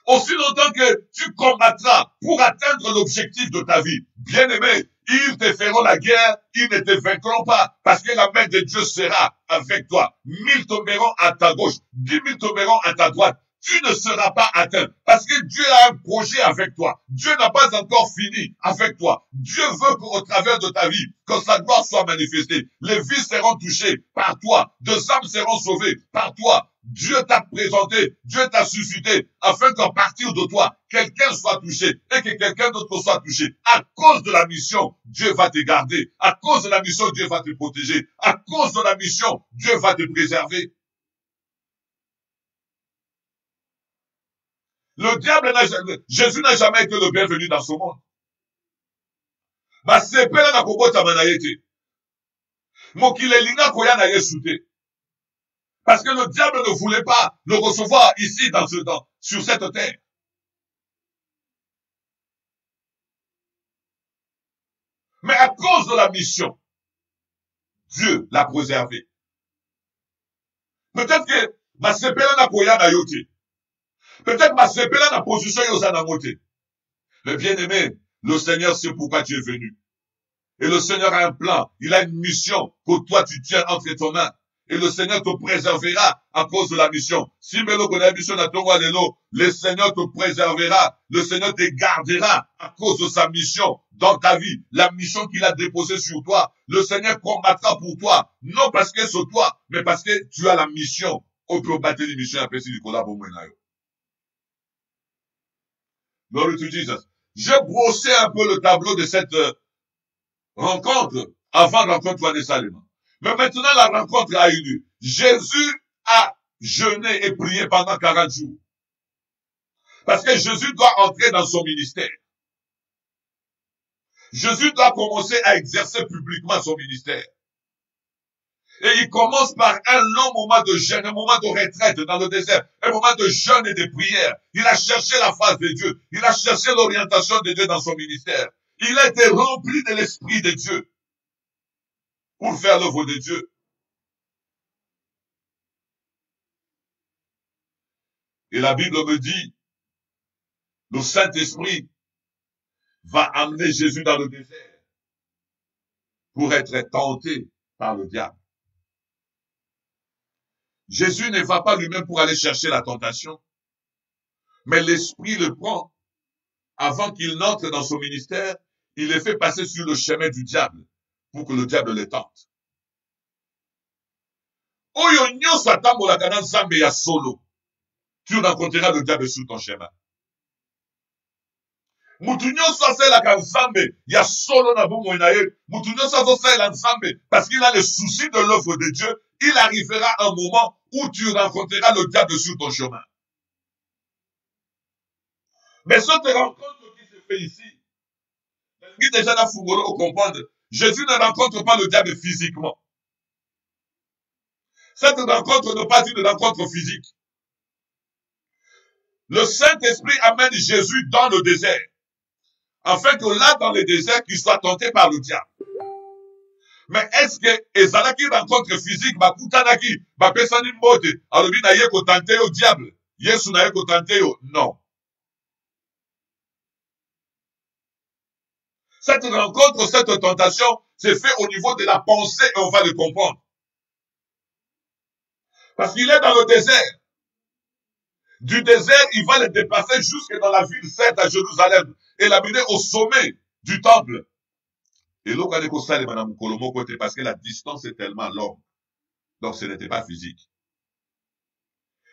aussi longtemps que tu combattras pour atteindre l'objectif de ta vie, bien aimé, ils te feront la guerre, ils ne te vaincront pas, parce que la main de Dieu sera avec toi. 1000 tomberont à ta gauche, 10 000 tomberont à ta droite. Tu ne seras pas atteint, parce que Dieu a un projet avec toi. Dieu n'a pas encore fini avec toi. Dieu veut qu'au travers de ta vie, que sa gloire soit manifestée. Les vies seront touchées par toi, deux âmes seront sauvées par toi. Dieu t'a présenté, Dieu t'a suscité, afin qu'à partir de toi, quelqu'un soit touché et que quelqu'un d'autre soit touché. À cause de la mission, Dieu va te garder. À cause de la mission, Dieu va te protéger. À cause de la mission, Dieu va te préserver. Le diable Jésus n'a jamais été le bienvenu dans ce monde. Parce que le diable ne voulait pas le recevoir ici sur cette terre. Mais à cause de la mission, Dieu l'a préservé. Peut-être que Masepela n'a pas na yote. Peut-être Masepela n'a position yosana mote. Mais bien aimé, le Seigneur sait pourquoi tu es venu. Et le Seigneur a un plan. Il a une mission que toi tu tiens entre tes mains. Et le Seigneur te préservera à cause de la mission. Si Melo connaît la mission le Seigneur te préservera. Le Seigneur te gardera à cause de sa mission dans ta vie. La mission qu'il a déposée sur toi. Le Seigneur combattra pour toi. Non parce que c'est toi, mais parce que tu as la mission. On peut battre les missions après si du collabo moyenayo. Glory to Jesus. J'ai brossé un peu le tableau de cette rencontre avant la rencontre de Salem. Mais maintenant, la rencontre a eu lieu. Jésus a jeûné et prié pendant 40 jours. Parce que Jésus doit entrer dans son ministère. Jésus doit commencer à exercer publiquement son ministère. Et il commence par un long moment de jeûne, un moment de retraite dans le désert, un moment de jeûne et de prière. Il a cherché la face de Dieu. Il a cherché l'orientation de Dieu dans son ministère. Il a été rempli de l'Esprit de Dieu pour faire l'œuvre de Dieu. Et la Bible me dit, le Saint-Esprit va amener Jésus dans le désert pour être tenté par le diable. Jésus ne va pas lui-même pour aller chercher la tentation, mais l'Esprit le prend avant qu'il n'entre dans son ministère, il le fait passer sur le chemin du diable pour que le diable le tente. Oyo nyonso atambolaka na Nzambe ya solo, tu rencontreras le diable sur ton chemin. Mutu nyonso asalelaka Nzambe ya solo na bomoi na ye, mutu nyonso azosalela Nzambe parce qu'il a le souci de l'œuvre de Dieu, il arrivera un moment où tu rencontreras le diable sur ton chemin. Mais cette rencontre qui se fait ici, déjà dans Fungolo, on comprend, Jésus ne rencontre pas le diable physiquement. Cette rencontre n'est pas une rencontre physique. Le Saint-Esprit amène Jésus dans le désert afin que là, dans le désert, qu'il soit tenté par le diable. Mais est-ce que ezalaki rencontre physique, bakutanaki, bapesani mbote, alobi na ye kotante yo diable, Yesu na ye kotante yo? Non. Cette rencontre, cette tentation, c'est fait au niveau de la pensée et on va le comprendre. Parce qu'il est dans le désert. Du désert, il va le déplacer jusque dans la ville sainte à Jérusalem et l'amener au sommet du temple. Et l'eau parce que la distance est tellement longue. Donc ce n'était pas physique.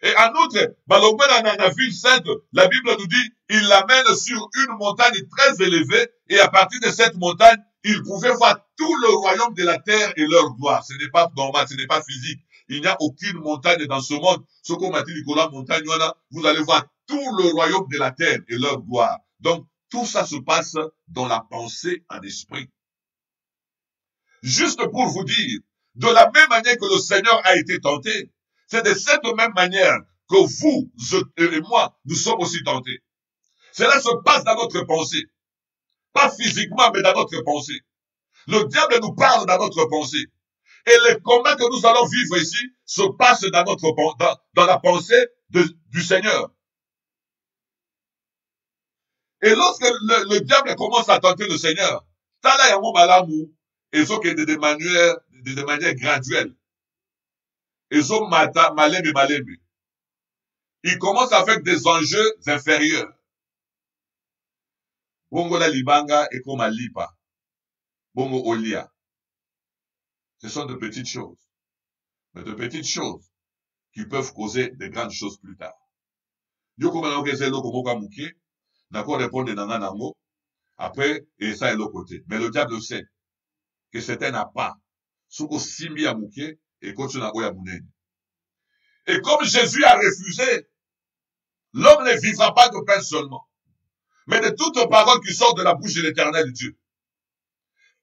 Et en outre, dans la ville sainte, la Bible nous dit, il l'amène sur une montagne très élevée et à partir de cette montagne, il pouvait voir tout le royaume de la terre et leur gloire. Ce n'est pas normal, ce n'est pas physique. Il n'y a aucune montagne dans ce monde. Ce qu'on m'a dit, Nicolas Montagne, vous allez voir tout le royaume de la terre et leur gloire. Donc, tout ça se passe dans la pensée en esprit. Juste pour vous dire, de la même manière que le Seigneur a été tenté, c'est de cette même manière que vous et moi, nous sommes aussi tentés. Cela se passe dans notre pensée. Pas physiquement, mais dans notre pensée. Le diable nous parle dans notre pensée. Et les combats que nous allons vivre ici se passent dans la pensée du Seigneur. Et lorsque le diable commence à tenter le Seigneur, de manière graduelle. Il commence avec des enjeux inférieurs. Bongo la libanga et comme lipa. Bongo olia. Ce sont de petites choses. Mais de petites choses qui peuvent causer de grandes choses plus tard. Yo comme on essaie l'eau comme mouké, d'accord répondre dans un nango. Après, et ça est l'autre côté. Mais le diable sait que c'est un appât. Souko simbi à mouké et continue à oya mounene. Et comme Jésus a refusé, l'homme ne vivra pas de pain seulement, mais de toute parole qui sort de la bouche de l'Éternel Dieu.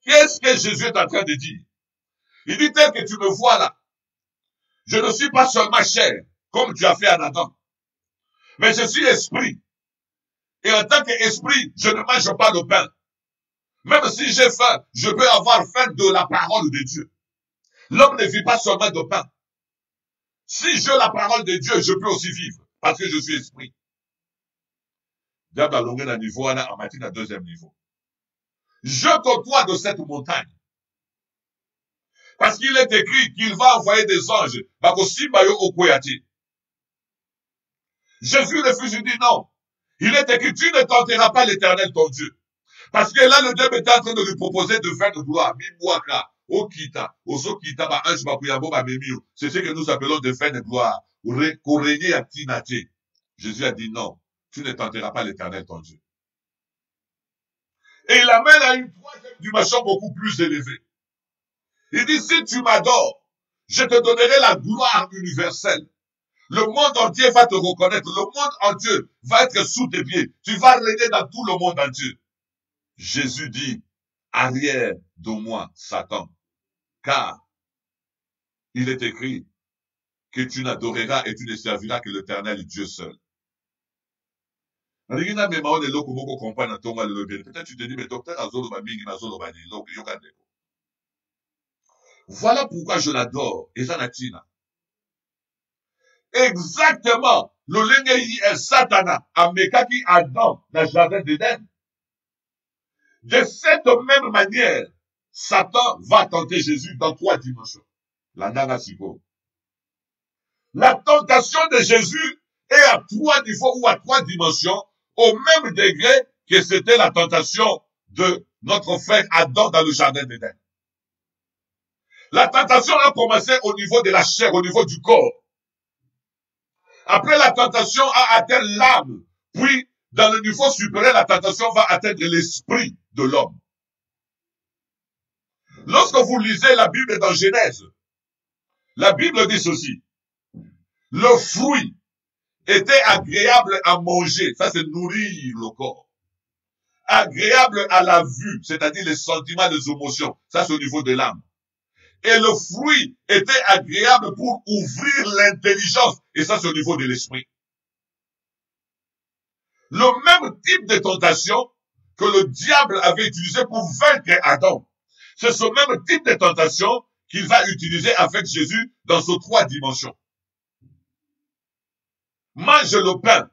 Qu'est-ce que Jésus est en train de dire? Il dit tel que tu me vois là. Je ne suis pas seulement chair, comme tu as fait à Adam, mais je suis esprit. Et en tant qu'esprit, je ne mange pas de pain. Même si j'ai faim, je peux avoir faim de la parole de Dieu. L'homme ne vit pas seulement de pain. Si j'ai la parole de Dieu, je peux aussi vivre, parce que je suis esprit. Diable a longué d'un niveau, on a matière d'un deuxième niveau. Jette-toi de cette montagne. Parce qu'il est écrit qu'il va envoyer des anges. Jésus refuse, il dit non. Il est écrit, tu ne tenteras pas l'Éternel ton Dieu. Parce que là, le diable est en train de lui proposer de faire de gloire. C'est ce que nous appelons de faire de gloire. Jésus a dit non. Tu ne tenteras pas l'Éternel ton Dieu. Et il amène à une troisième dimension beaucoup plus élevée. Il dit, si tu m'adores, je te donnerai la gloire universelle. Le monde entier va te reconnaître. Le monde entier va être sous tes pieds. Tu vas régner dans tout le monde entier. Jésus dit, arrière de moi, Satan, car il est écrit que tu n'adoreras et tu ne serviras que l'Éternel Dieu seul. Peut-être tu te dis, mais docteur, voilà pourquoi je l'adore. Et Zanatina. Exactement. Le lengei est Satana. Amekaki Adam dans le jardin d'Éden. De cette même manière, Satan va tenter Jésus dans 3 dimensions. La Nanasiko. La tentation de Jésus est à 3 niveaux ou à 3 dimensions, au même degré que c'était la tentation de notre frère Adam dans le jardin d'Éden. La tentation a commencé au niveau de la chair, au niveau du corps. Après, la tentation a atteint l'âme. Puis, dans le niveau supérieur, la tentation va atteindre l'esprit de l'homme. Lorsque vous lisez la Bible dans Genèse, la Bible dit ceci. Le fruit était agréable à manger. Ça, c'est nourrir le corps. Agréable à la vue, c'est-à-dire les sentiments, les émotions. Ça, c'est au niveau de l'âme. Et le fruit était agréable pour ouvrir l'intelligence. Et ça, c'est au niveau de l'esprit. Le même type de tentation que le diable avait utilisé pour vaincre Adam. C'est ce même type de tentation qu'il va utiliser avec Jésus dans ces 3 dimensions. Mange le pain.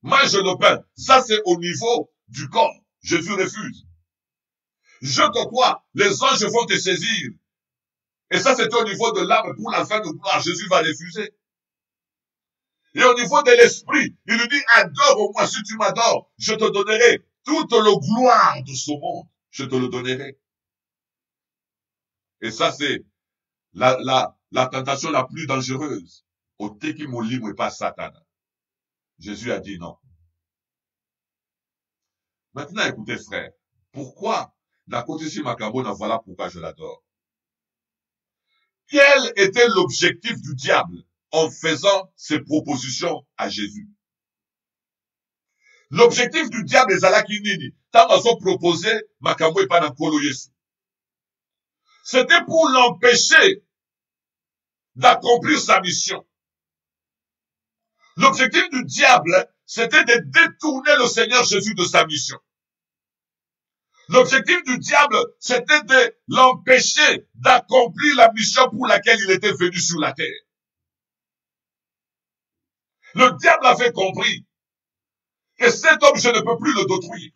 Mange le pain. Ça, c'est au niveau du corps. Jésus refuse. Jette-toi. Les anges vont te saisir. Et ça, c'est au niveau de l'âme. Pour la fin de gloire, Jésus va refuser. Et au niveau de l'esprit, il lui dit, adore-moi. Si tu m'adores, je te donnerai toute la gloire de ce monde. Je te le donnerai. Et ça, c'est la tentation la plus dangereuse. Au teki molimo et pas Satan. Jésus a dit non. Maintenant, écoutez, frère. Pourquoi la côté si Macabona, voilà pourquoi je l'adore. Quel était l'objectif du diable en faisant ces propositions à Jésus? L'objectif du diable est Zalaki Nini. Tant qu'ils ont proposé Makambo et Panankolo Yesu. C'était pour l'empêcher d'accomplir sa mission. L'objectif du diable, c'était de détourner le Seigneur Jésus de sa mission. L'objectif du diable, c'était de l'empêcher d'accomplir la mission pour laquelle il était venu sur la terre. Le diable avait compris que cet homme, je ne peux plus le détruire.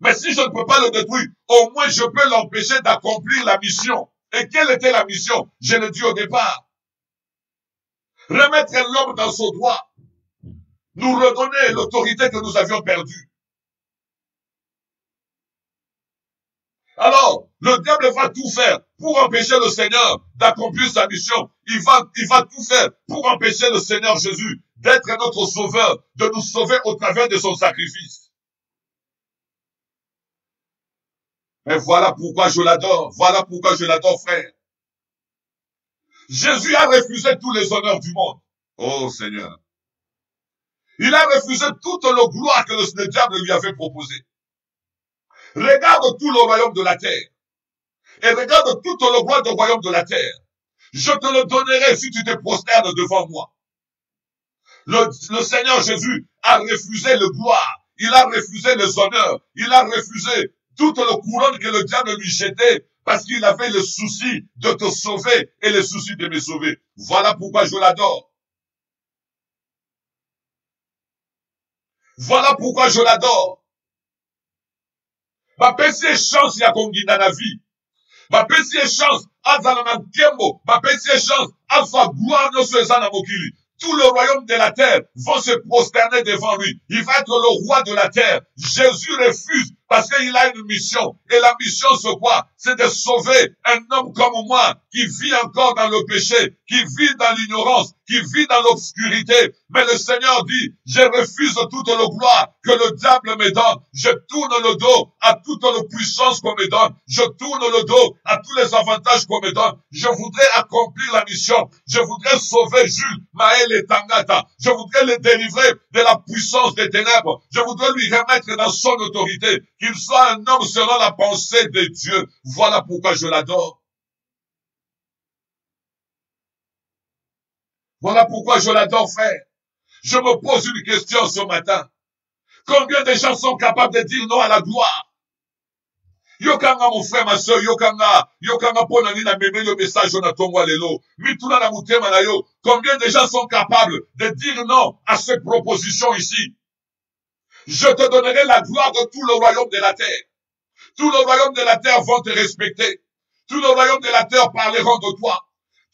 Mais si je ne peux pas le détruire, au moins je peux l'empêcher d'accomplir la mission. Et quelle était la mission? Je l'ai dit au départ. Remettre l'homme dans son droit. Nous redonner l'autorité que nous avions perdue. Alors, le diable va tout faire pour empêcher le Seigneur d'accomplir sa mission. Il va tout faire pour empêcher le Seigneur Jésus d'être notre sauveur, de nous sauver au travers de son sacrifice. Et voilà pourquoi je l'adore. Voilà pourquoi je l'adore, frère. Jésus a refusé tous les honneurs du monde. Oh Seigneur. Il a refusé toute la gloire que le diable lui avait proposée. Regarde tout le royaume de la terre. Et regarde toute la gloire du royaume de la terre. Je te le donnerai si tu te prosternes devant moi. Le Seigneur Jésus a refusé le gloire. Il a refusé les honneurs. Il a refusé toute la couronne que le diable lui jetait parce qu'il avait le souci de te sauver et le souci de me sauver. Voilà pourquoi je l'adore. Voilà pourquoi je l'adore. Bapesi chance ya kongina na vie. Bapesi chance azala na nkembo. Bapesi chance afa gloire no seza na mokili. Tout le royaume de la terre vont se prosterner devant lui. Il va être le roi de la terre. Jésus refuse parce qu'il a une mission. Et la mission, c'est quoi? C'est de sauver un homme comme moi qui vit encore dans le péché, qui vit dans l'ignorance, qui vit dans l'obscurité. Mais le Seigneur dit, je refuse toute la gloire que le diable me donne. Je tourne le dos à toute la puissance qu'on me donne. Je tourne le dos à tous les avantages qu'on me donne. Je voudrais accomplir la mission. Je voudrais sauver Jules, Maël et Tangata. Je voudrais le délivrer de la puissance des ténèbres. Je voudrais lui remettre dans son autorité. Qu'il soit un homme selon la pensée de Dieu. Voilà pourquoi je l'adore. Voilà pourquoi je l'adore, frère. Je me pose une question ce matin. Combien de gens sont capables de dire non à la gloire? Yokanga mon frère, ma soeur, yokanga ponani na meme le message na tongwa lelo. Mituna na mutema na yo. Combien de gens sont capables de dire non à cette proposition ici? Je te donnerai la gloire de tout le royaume de la terre. Tout le royaume de la terre vont te respecter. Tout le royaume de la terre parleront de toi.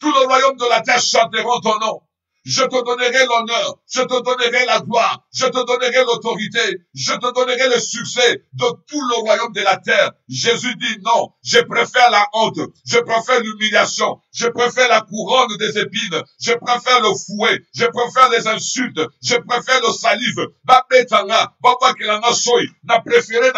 Tout le royaume de la terre chanteront ton nom. Je te donnerai l'honneur, je te donnerai la gloire, je te donnerai l'autorité, je te donnerai le succès de tout le royaume de la terre. Jésus dit non, je préfère la honte, je préfère l'humiliation, je préfère la couronne des épines, je préfère le fouet, je préfère les insultes, je préfère le salive. Na préféré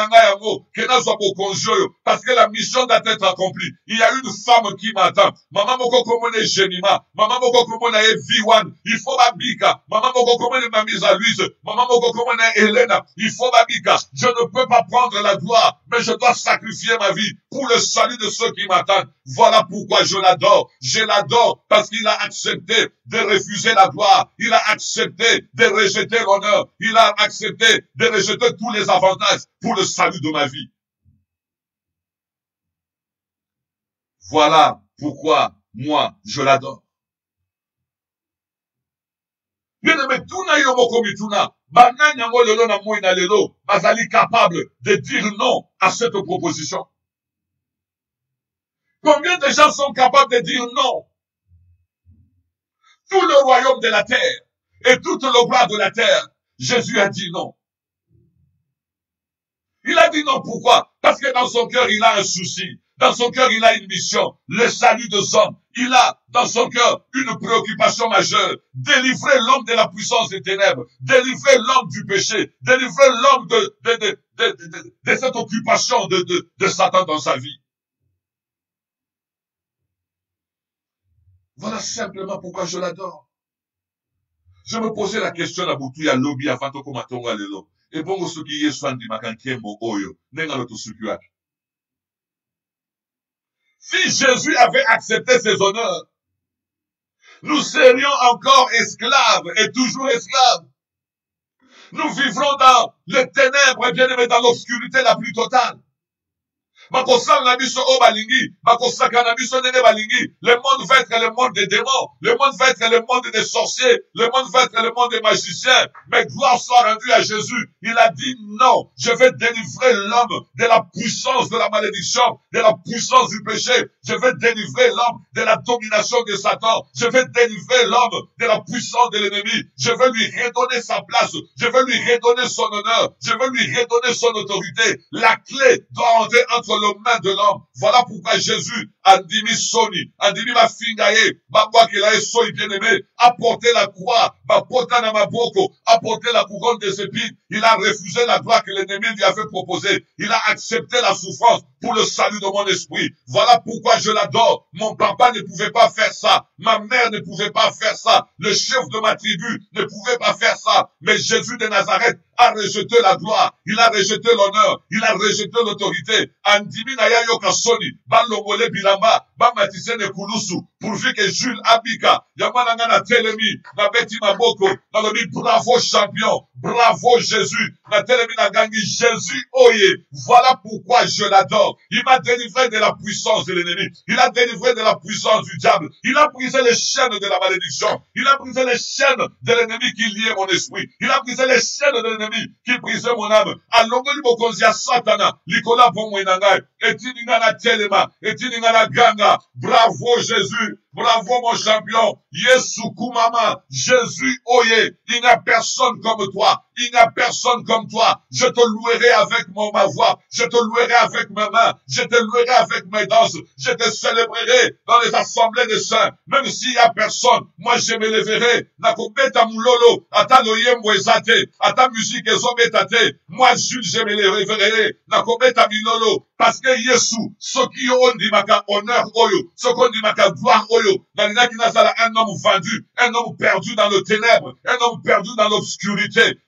parce que la mission doit être accomplie. Il y a une femme qui m'attend. Maman moko komone Jenima, maman moko komone V1. Il faut babika. Maman moko komone Mamisa Louise, maman moko komone Helena. Il faut babika. Je ne peux pas prendre la gloire, mais je dois sacrifier ma vie pour le salut de ceux qui m'attendent. Voilà pourquoi je l'adore. Je l'adore parce qu'il a accepté de refuser la gloire. Il a accepté de rejeter l'honneur. Il a accepté de rejeter tous les avantages pour le salut de ma vie. Voilà pourquoi moi, je l'adore. Bien-aimé, tuna yo moko mituna, banani yango lelo na moi na lelo, bazali capable de dire non à cette proposition. Combien de gens sont capables de dire non? Tout le royaume de la terre et toute le gloire de la terre, Jésus a dit non. Il a dit non, pourquoi? Parce que dans son cœur, il a un souci. Dans son cœur, il a une mission, le salut des hommes. Il a dans son cœur une préoccupation majeure. Délivrer l'homme de la puissance des ténèbres. Délivrer l'homme du péché. Délivrer l'homme de cette occupation de Satan dans sa vie. Voilà simplement pourquoi je l'adore. Je me posais la question à Boutou, à Lobby, avant de commencer à l'élo. Et bon, ce qui est soin du Makankembo Oyo, n'est-ce pas tout ce qui a. Si Jésus avait accepté ses honneurs, nous serions encore esclaves et toujours esclaves. Nous vivrons dans les ténèbres et bien aimés dans l'obscurité la plus totale. Le monde va être le monde des démons, le monde va être le monde des sorciers, le monde va être le monde des magiciens, mais gloire soit rendue à Jésus. Il a dit non, je vais délivrer l'homme de la puissance de la malédiction, de la puissance du péché, je vais délivrer l'homme de la domination de Satan, je vais délivrer l'homme de la puissance de l'ennemi, je vais lui redonner sa place, je vais lui redonner son honneur, je vais lui redonner son autorité. La clé doit entrer entre les mains de l'homme. Voilà pourquoi Jésus a dit Soni, a dit ma fingaye, qu'il a soy bien-aimé, a porté la croix, a porté la couronne des épines. Il a refusé la gloire que l'ennemi lui avait proposée. Il a accepté la souffrance pour le salut de mon esprit. Voilà pourquoi je l'adore. Mon papa ne pouvait pas faire ça. Ma mère ne pouvait pas faire ça. Le chef de ma tribu ne pouvait pas faire ça. Mais Jésus de Nazareth a rejeté la gloire. Il a rejeté l'honneur. Il a rejeté l'autorité. Andimi na ya yoka soni. Balongole bilamba. Bamatise ne kulusu. Pourvu que Jules Abika. Yamananga na telemi. Na beti maboko. Na lobi bravo champion. Bravo Jésus. Na telemi na gangi Jésus oye. Voilà pourquoi je l'adore. Il m'a délivré de la puissance de l'ennemi. Il a délivré de la puissance du diable. Il a brisé les chaînes de la malédiction. Il a brisé les chaînes de l'ennemi qui liait mon esprit. Il a brisé les chaînes de l'ennemi qui brisait mon âme. Alongoli bokonzia satana. Likola bomo inangai. Etiningana telema. Etiningana ganga. Bravo Jésus. Bravo mon champion. Yesu Kumama. Jésus oye. Il n'y a personne comme toi. Il n'y a personne comme toi. Je te louerai avec ma voix. Je te louerai avec mes mains. Je te louerai avec mes danses. Je te célébrerai dans les assemblées des saints. Même s'il n'y a personne, moi je me lèverai. Nakobeta mulolo. Ata loyembo ezate. Ata musique ezobetate. Moi Jules, je me lèverai. Nakobeta milolo. Parce que Yesu, ce qui ont dit maka honneur oyo. Ce qu'on dit maka gloire oyo. Nanina kinazala un homme vendu. Un homme perdu dans le ténèbre. Un homme perdu dans l'obscurité.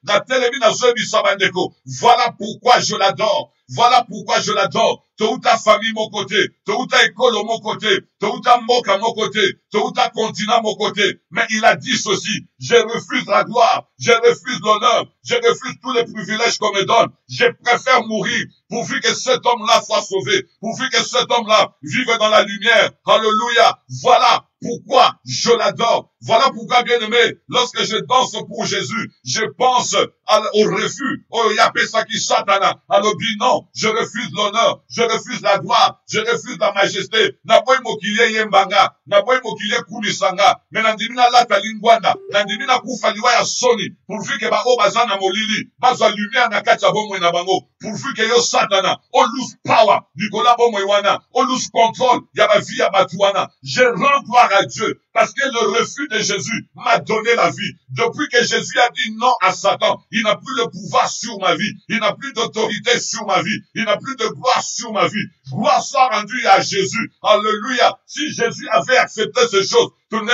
Voilà pourquoi je l'adore. Voilà pourquoi je l'adore. Touta famille mon côté, touta école mon côté, touta moka mon côté, touta continent mon côté. Mais il a dit ceci, je refuse la gloire, je refuse l'honneur, je refuse tous les privilèges qu'on me donne. Je préfère mourir pourvu que cet homme-là soit sauvé, pourvu que cet homme-là vive dans la lumière. Alléluia. Voilà pourquoi je l'adore. Voilà pourquoi, bien aimé, lorsque je danse pour Jésus, je pense au refus, au yapesaki satana, à l'obi non, je refuse l'honneur, je refuse la gloire, je refuse la majesté. Na boy mokilie yembanga, na boy mokilie kulisanga, mais nandimina lata lingwanda, nandimina kufa liwa ya soni, pourvu que ba obazana molili, bazwa lumière na kacha bomo na bango, pourvu que yo satana, o lose power, Nicolas bomo iwana, o lose control, ya ba vie ya batuana. Je rends gloire à Dieu, parce que le refus de Jésus m'a donné la vie. Depuis que Jésus a dit non à Satan, il n'a plus le pouvoir sur ma vie. Il n'a plus d'autorité sur ma vie. Il n'a plus de gloire sur ma vie. Gloire soit rendue à Jésus. Alléluia. Si Jésus avait accepté ces choses, nous ne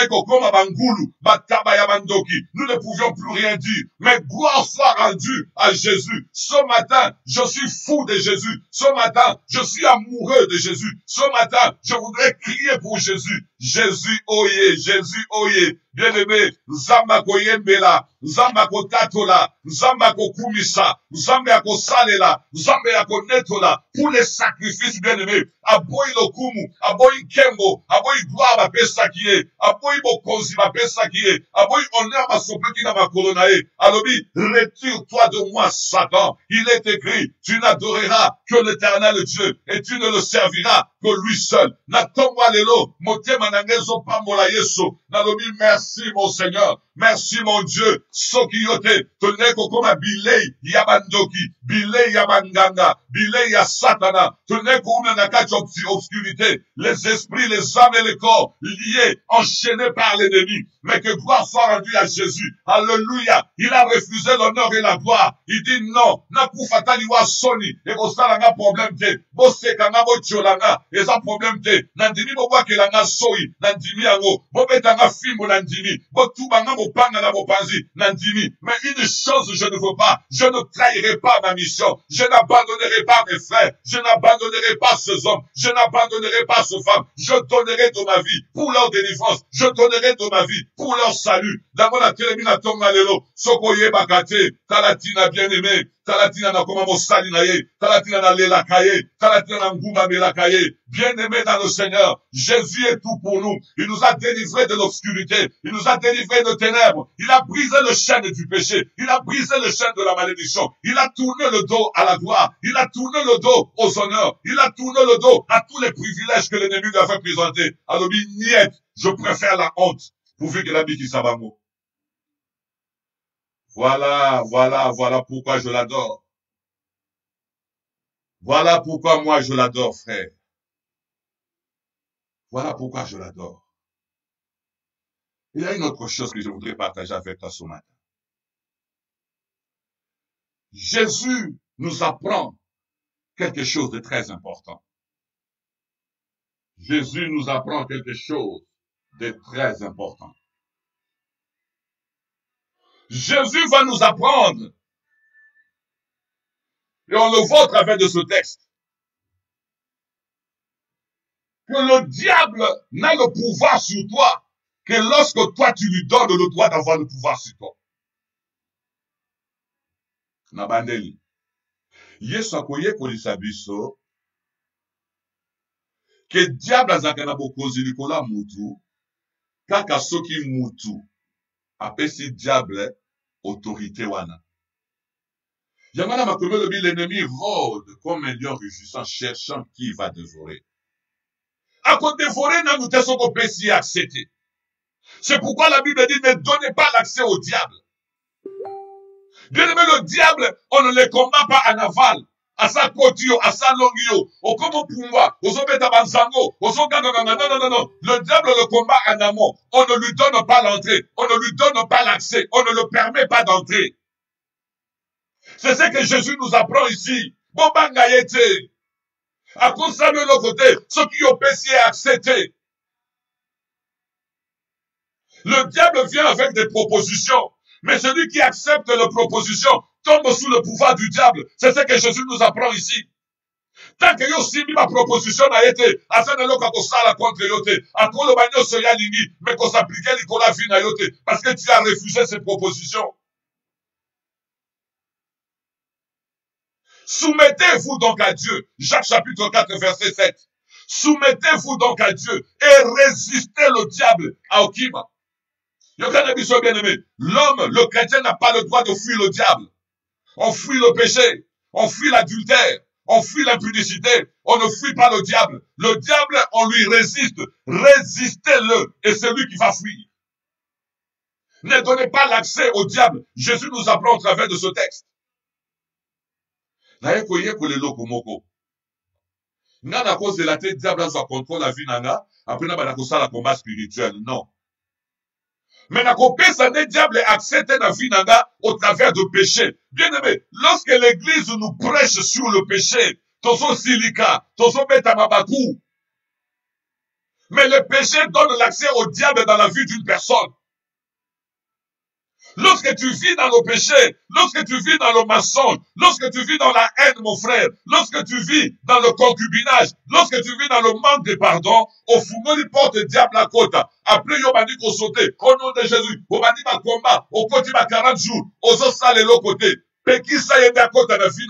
pouvions plus rien dire. Mais gloire soit rendue à Jésus. Ce matin, je suis fou de Jésus. Ce matin, je suis amoureux de Jésus. Ce matin, je voudrais crier pour Jésus. Jésus, oye, Jésus, oye. Bien-aimé, Zamba koyembela, Zamba kotatola, Zamba kokumisa, Zamba kosalela, Zamba konetola, pour les sacrifices, bien-aimé, aboy lokumu, aboy kembo, aboy gloire ma pesa qui est, aboy bokonzi ma pesa qui est, aboy honneur ma sope qui n'a ma colonae, alobi, retire-toi de moi, Satan. Il est écrit, tu n'adoreras que l'éternel Dieu, et tu ne le serviras que lui seul. Natomwa lelo, motema nangezo pambola yeso, nalobi, merci mon Seigneur, merci mon Dieu, sokiyote, toneko koma bilei yabandoki, bilei yabanganga, bilei ya satana, toneko unanakach obscurité, les esprits, les âmes et les corps liés, enchaînés par l'ennemi, mais que gloire soit rendue à Jésus. Alléluia. Il a refusé l'honneur et la gloire. Il dit non, nakufata liwa soni, et kosalanga problème te, bosekanga bocholanga, et ça problème te, nandimi boba kelanga soi, nandimi yango, bobetanga fimbo nandimi, botubanga bopanga na bopanzi, nandimi. Mais une chose je ne veux pas, je ne trahirai pas ma mission, je n'abandonnerai pas mes frères, je n'abandonnerai pas ces hommes, je n'abandonnerai pas ces femmes, je donnerai de ma vie pour leur délivrance, je donnerai de ma vie pour leur salut. D'abord la télémina tonga lelo, sokoye bakate, talatina bien-aimé, talatina na koma mosali na ye, talatina na lela kaye, talatina na ngumba mela kaye. Bien-aimé dans le Seigneur, Jésus est tout pour nous. Il nous a délivrés de l'obscurité, il nous a délivrés de ténèbres, il a brisé le chaîne du péché, il a brisé le chaîne de la malédiction, il a tourné le dos à la gloire, il a tourné le dos aux honneurs, il a tourné le dos à tous les privilèges que l'ennemi lui a fait présenter. Alors, niet, je préfère la honte, pourvu que la vie qui s'abamo. Voilà pourquoi je l'adore. Voilà pourquoi moi je l'adore, frère. Voilà pourquoi je l'adore. Il y a une autre chose que je voudrais partager avec toi ce matin. Jésus nous apprend quelque chose de très important. Jésus nous apprend quelque chose de très important. Jésus va nous apprendre, et on le voit à travers de ce texte, que le diable n'a le pouvoir sur toi que lorsque toi tu lui donnes le droit d'avoir le pouvoir sur toi. Nabandeli. Yesu akoye kolisa biso que diable azakana bokonzi likola mutu kaka soki mutu apesi diable autorité wana. Yamana makome lobi l'ennemi rôde comme un lion rugissant cherchant qui va dévorer. À côté dévorer n'a nous tesoko pesi accepté. C'est pourquoi la Bible dit ne donnez pas l'accès au diable. Bien aimé, le diable, on ne le combat pas en aval. À sa kotio, à sa longio, au komo pumba, au zobeta banzango, au zogagaganga, non. Le diable le combat en amont. On ne lui donne pas l'entrée. On ne lui donne pas l'accès. On ne le permet pas d'entrer. C'est ce que Jésus nous apprend ici. Bobangayete. À cause de l'autre côté, ceux qui ont péché et accepté. Le diable vient avec des propositions. Mais celui qui accepte les propositions tombe sous le pouvoir du diable. C'est ce que Jésus nous apprend ici. Tant que yo simi ma proposition a été, afin de l'oka kosala contre yote, à trop le bagno soya lini, mais qu'on s'appliquait l'ikola vina yote, parce que tu as refusé ces propositions. Soumettez-vous donc à Dieu. Jacques chapitre 4 verset 7. Soumettez-vous donc à Dieu et résistez le diable à Okima. L'homme, le chrétien n'a pas le droit de fuir le diable. On fuit le péché, on fuit l'adultère, on fuit l'impudicité, on ne fuit pas le diable. Le diable, on lui résiste. Résistez-le et c'est lui qui va fuir. Ne donnez pas l'accès au diable. Jésus nous apprend au travers de ce texte. N'a à cause de la tête, diable soit contrôle la vie nana, après n'a pas la combat spirituel. Non. Mais n'a pas de diable accepte la vie nana au travers de péché. Bien aimé, lorsque l'église nous prêche sur le péché, tozo silika, tozo betamabaku. Mais le péché donne l'accès au diable dans la vie d'une personne. Lorsque tu vis dans le péché, lorsque tu vis dans le mensonge, lorsque tu vis dans la haine, mon frère, lorsque tu vis dans le concubinage, lorsque tu vis dans le manque de pardon, au fumoni porte diable à côté. Après, yo m'a dit qu'on sautait. Au nom de Jésus, on m'a dit ma combat, au côté ma 40 jours, aux autres salles et l'autre côté. Mais qui ça y est à côté de la vie,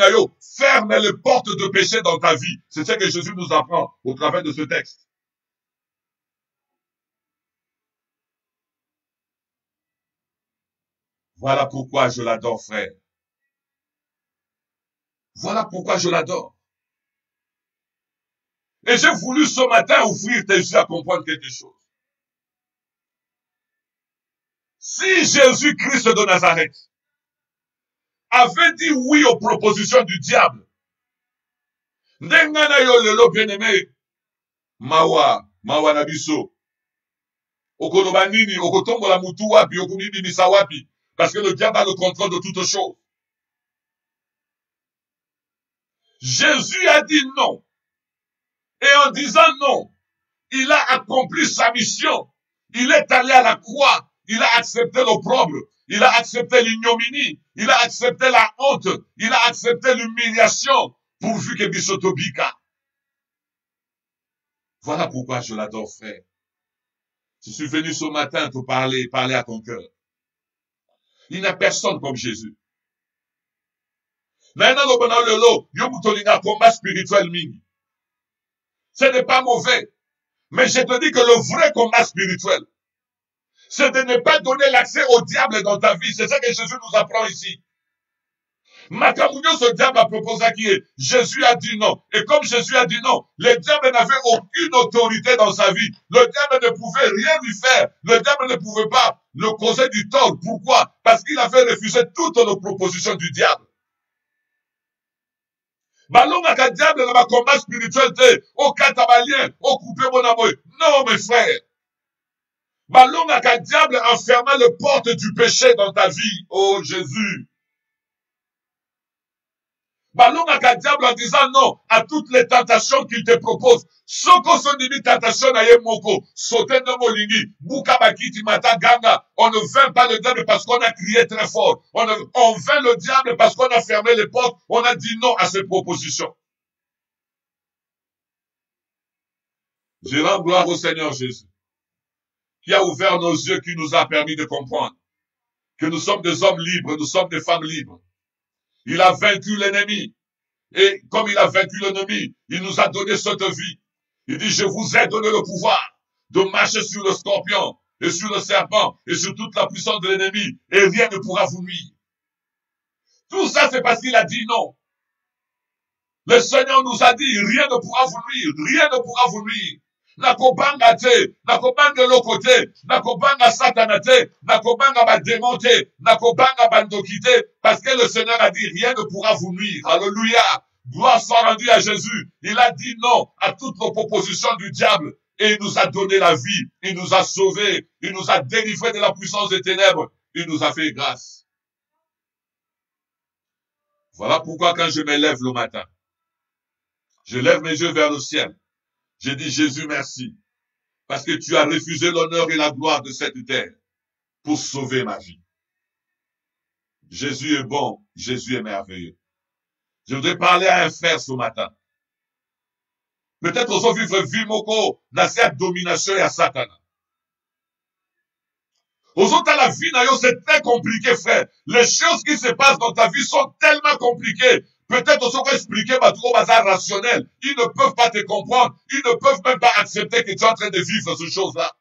ferme les portes de péché dans ta vie. C'est ce que Jésus nous apprend au travers de ce texte. Voilà pourquoi je l'adore, frère. Voilà pourquoi je l'adore. Et j'ai voulu ce matin ouvrir tes yeux à comprendre quelque chose. Si Jésus-Christ de Nazareth avait dit oui aux propositions du diable, ndengana yo lelo bien-aimé, mawa nabiso, okoloba nini, okotombola mutu wapi, okobibimisa wapi, parce que le diable a le contrôle de toutes choses. Jésus a dit non. Et en disant non, il a accompli sa mission. Il est allé à la croix. Il a accepté l'opprobre. Il a accepté l'ignominie. Il a accepté la honte. Il a accepté l'humiliation pourvu que Bisotobika. Voilà pourquoi je l'adore, frère. Je suis venu ce matin te parler à ton cœur. Il n'y a personne comme Jésus. Maintenant, le combat spirituel mini. Ce n'est pas mauvais. Mais je te dis que le vrai combat spirituel, c'est de ne pas donner l'accès au diable dans ta vie. C'est ça que Jésus nous apprend ici. Makamounio, ce diable a proposé qui est. Jésus a dit non. Et comme Jésus a dit non, le diable n'avait aucune autorité dans sa vie. Le diable ne pouvait rien lui faire. Le diable ne pouvait pas le causer du tort. Pourquoi? Parce qu'il avait refusé toutes les propositions du diable. Balonga diable dans ma combat spirituel, au katabalien, au coupé mon amour. Non, mes frères. Balonga diable enferma les portes du péché dans ta vie. Oh Jésus. Balonga diable en disant non à toutes les tentations qu'il te propose. Soko son limite tentation na ye moko. Sauter no molingi. Buka bakiti mata ganga. On ne vainc pas le diable parce qu'on a crié très fort. On vainc le diable parce qu'on a fermé les portes. On a dit non à ses propositions. Je rends gloire au Seigneur Jésus, qui a ouvert nos yeux, qui nous a permis de comprendre que nous sommes des hommes libres, nous sommes des femmes libres. Il a vaincu l'ennemi. Et comme il a vaincu l'ennemi, il nous a donné cette vie. Il dit, je vous ai donné le pouvoir de marcher sur le scorpion et sur le serpent et sur toute la puissance de l'ennemi et rien ne pourra vous nuire. Tout ça, c'est parce qu'il a dit non. Le Seigneur nous a dit, rien ne pourra vous nuire, rien ne pourra vous nuire. Nakobanga te, nakobanga lokote, nakobanga satanate, nakobanga ba démonté, nakobanga bandokite, parce que le Seigneur a dit rien ne pourra vous nuire. Alléluia. Gloire soit rendue à Jésus. Il a dit non à toutes nos propositions du diable et il nous a donné la vie. Il nous a sauvés. Il nous a délivrés de la puissance des ténèbres. Il nous a fait grâce. Voilà pourquoi quand je me lève le matin, je lève mes yeux vers le ciel. Je dis Jésus merci, parce que tu as refusé l'honneur et la gloire de cette terre pour sauver ma vie. Jésus est bon, Jésus est merveilleux. Je voudrais parler à un frère ce matin. Peut-être qu'on va vivre vie moko dans cette domination et à Satan. Aux autres, la vie, c'est très compliqué, frère. Les choses qui se passent dans ta vie sont tellement compliquées. Peut-être qu'on va expliquer trop bazar rationnel. Ils ne peuvent pas te comprendre. Ils ne peuvent même pas accepter que tu es en train de vivre ces choses-là.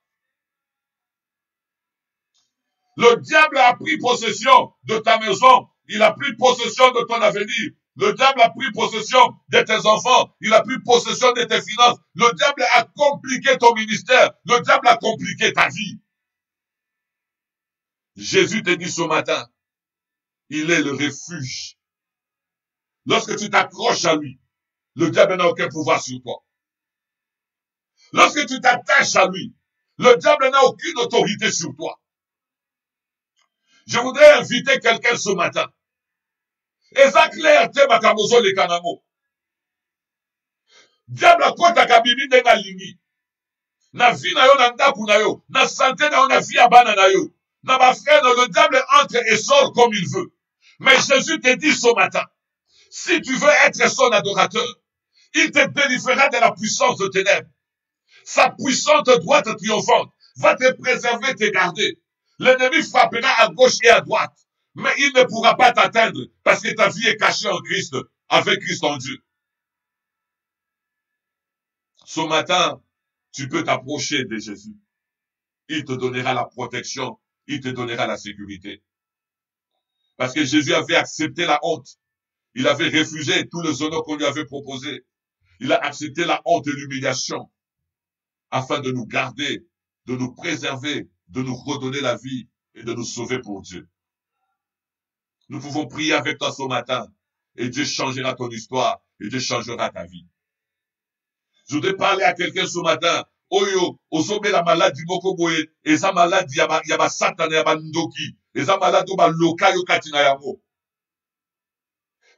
Le diable a pris possession de ta maison. Il a pris possession de ton avenir. Le diable a pris possession de tes enfants. Il a pris possession de tes finances. Le diable a compliqué ton ministère. Le diable a compliqué ta vie. Jésus te dit ce matin, il est le refuge. Lorsque tu t'accroches à lui, le diable n'a aucun pouvoir sur toi. Lorsque tu t'attaches à lui, le diable n'a aucune autorité sur toi. Je voudrais inviter quelqu'un ce matin. Eza clair te makamozo le kanamo. Diable akotaka bibi ndenga lingi. Na vie na yo, na ndaku na yo, na santé na yo, na vie abana na yo. Na ba frère, le diable entre et sort comme il veut. Mais Jésus te dit ce matin, si tu veux être son adorateur, il te délivrera de la puissance de ténèbres. Sa puissante droite triomphante va te préserver, te garder. L'ennemi frappera à gauche et à droite, mais il ne pourra pas t'atteindre parce que ta vie est cachée en Christ, avec Christ en Dieu. Ce matin, tu peux t'approcher de Jésus. Il te donnera la protection, il te donnera la sécurité. Parce que Jésus avait accepté la honte. Il avait refusé tous les honneurs qu'on lui avait proposés. Il a accepté la honte et l'humiliation afin de nous garder, de nous préserver, de nous redonner la vie et de nous sauver pour Dieu. Nous pouvons prier avec toi ce matin et Dieu changera ton histoire et Dieu changera ta vie. Je voudrais parler à quelqu'un ce matin. Oyo, osobe la maladie moko boye, eza maladie yaba satana yaba ndoki, eza maladie ba loka yo katina yango.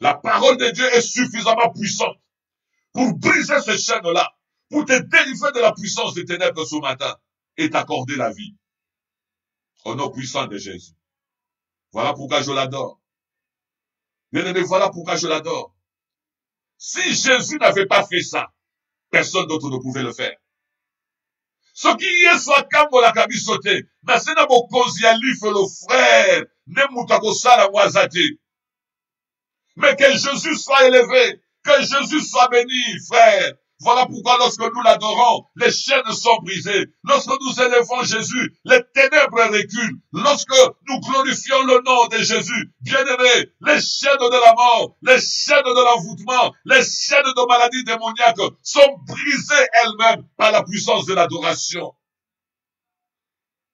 La parole de Dieu est suffisamment puissante pour briser ces chaînes-là, pour te délivrer de la puissance des ténèbres ce matin et t'accorder la vie. Au nom puissant de Jésus. Voilà pourquoi je l'adore. Bien-aimé, voilà pourquoi je l'adore. Si Jésus n'avait pas fait ça, personne d'autre ne pouvait le faire. Ce qui est soit kambola kabisote, na sena bokonzi ya life le frère, ne mutako sala mwazate. Mais que Jésus soit élevé, que Jésus soit béni, frère. Voilà pourquoi lorsque nous l'adorons, les chaînes sont brisées. Lorsque nous élevons Jésus, les ténèbres reculent. Lorsque nous glorifions le nom de Jésus, bien-aimé, les chaînes de la mort, les chaînes de l'envoûtement, les chaînes de maladies démoniaques sont brisées elles-mêmes par la puissance de l'adoration.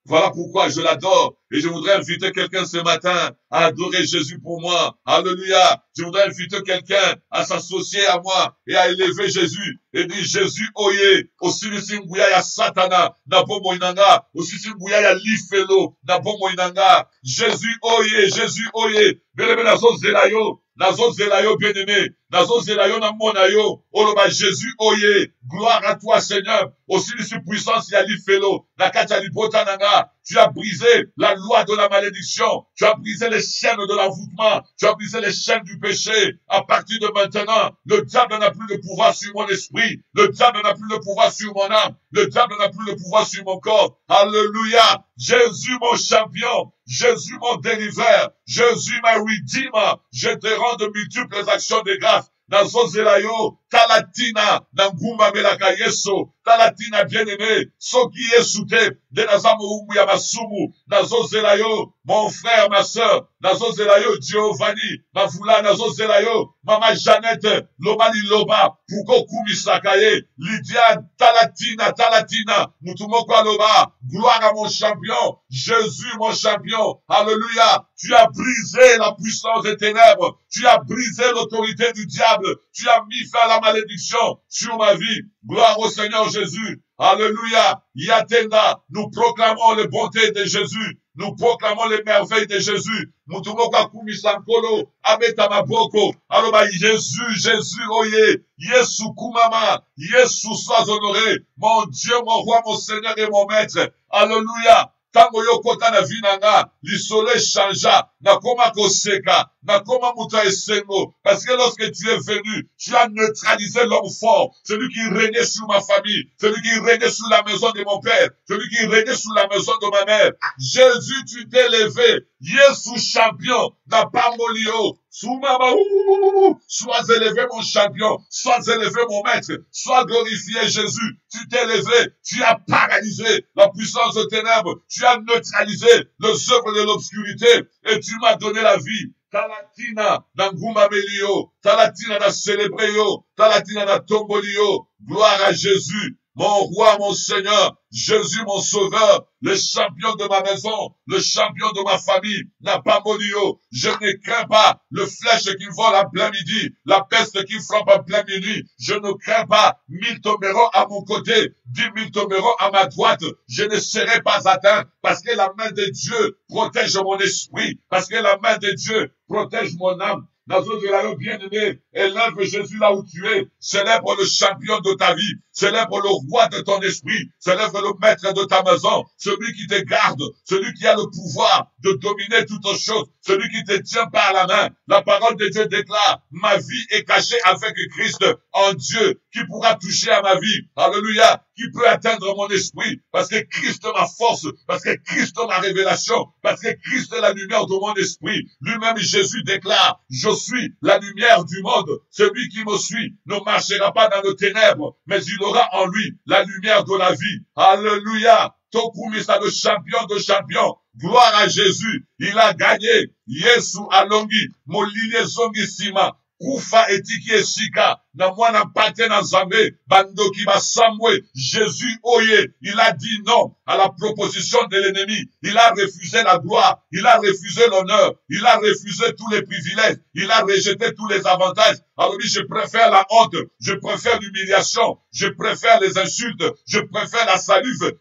Voilà pourquoi je l'adore et je voudrais inviter quelqu'un ce matin à adorer Jésus pour moi. Alléluia. Je voudrais inviter quelqu'un à s'associer à moi et à élever Jésus et dire Jésus oye, osisi nguya ya satana, na bomo inanga, osisi nguya ya lifelo, na bomo inanga. Jésus oye, belebe nazo zelayo. Nazo zelayo bien-aimé, nazo zelayo na monayo, oloba Jésus oye, gloire à toi Seigneur, aussi de puissance ya lifelo, na kacha libota nanga, tu as brisé la loi de la malédiction, tu as brisé les chaînes de l'envoûtement, tu as brisé les chaînes du péché. À partir de maintenant, le diable n'a plus de pouvoir sur mon esprit, le diable n'a plus de pouvoir sur mon âme, le diable n'a plus de pouvoir sur mon corps. Alléluia, Jésus mon champion, Jésus mon délivreur, Jésus ma redeemer, je te rends de multiples actions de grâce. Nazo zelayo, talatina, nangumba melaka yeso, talatina bien-aimé, soki yesute, de nazamo umu ya masumu, nazo zelayo, mon frère, ma sœur, nazo zelayo, Giovanni, mavula, nazo zelayo, Mama Jeannette, Lobali Loba, Pouko Kumisakaye, Lydia, Talatina, Mutumoko Loba, gloire à mon champion, Jésus mon champion, alléluia, tu as brisé la puissance des ténèbres, tu as brisé l'autorité du diable, tu as mis fin à la malédiction sur ma vie, gloire au Seigneur Jésus, alléluia, Yatenda, nous proclamons les bontés de Jésus, nous proclamons les merveilles de Jésus. Mutumoka kumisankolo, abeta maboko. Aloba Jésus, oye. Yesu kumama. Yesu sois honoré. Mon Dieu, mon roi, mon Seigneur et mon maître. Alléluia. Tango yokota na vinanga, l'isole changea, na koma koseka, na koma muta esengo, parce que lorsque tu es venu, tu as neutralisé l'homme fort, celui qui régnait sur ma famille, celui qui régnait sur la maison de mon père, celui qui régnait sur la maison de ma mère. Jésus, tu t'es levé, Yesu champion, na pambolio, sois élevé mon champion, sois élevé mon maître, sois glorifié Jésus, tu t'es levé, tu as paralysé la puissance de ténèbres, tu as neutralisé les œuvres de l'obscurité et tu m'as donné la vie. Talatina na ngumba belio, talatina na célébréo, talatina na tombolio, gloire à Jésus. Mon roi, mon Seigneur, Jésus, mon sauveur, le champion de ma maison, le champion de ma famille, n'a pas molio. Je ne crains pas le flèche qui vole en plein midi, la peste qui frappe en plein minuit. Je ne crains pas 1000 tomberont à mon côté, 10 000 tomberont à ma droite. Je ne serai pas atteint parce que la main de Dieu protège mon esprit, parce que la main de Dieu protège mon âme. dans un de bien-aimé. Élève Jésus là où tu es. Célèbre le champion de ta vie. Célèbre le roi de ton esprit. Célèbre le maître de ta maison. Celui qui te garde. Celui qui a le pouvoir de dominer toutes choses. Celui qui te tient par la main. La parole de Dieu déclare, ma vie est cachée avec Christ en Dieu. Qui pourra toucher à ma vie? Alléluia. Qui peut atteindre mon esprit? Parce que Christ ma force. Parce que Christ ma révélation. Parce que Christ est la lumière de mon esprit. Lui-même Jésus déclare, je suis la lumière du monde. Celui qui me suit ne marchera pas dans le ténèbres, mais il aura en lui la lumière de la vie. Alléluia. Tokumisa, le champion de champions. Gloire à Jésus. Il a gagné. Yesu alongi. Molile zongi sima. Kufa etiki esika. Na mwana pate na zambe. Bandoki basamwe. Jésus oye. Il a dit non à la proposition de l'ennemi. Il a refusé la gloire. Il a refusé l'honneur. Il a refusé tous les privilèges. Il a rejeté tous les avantages. Alors lui, je préfère la honte. Je préfère l'humiliation. Je préfère les insultes. Je préfère la salive.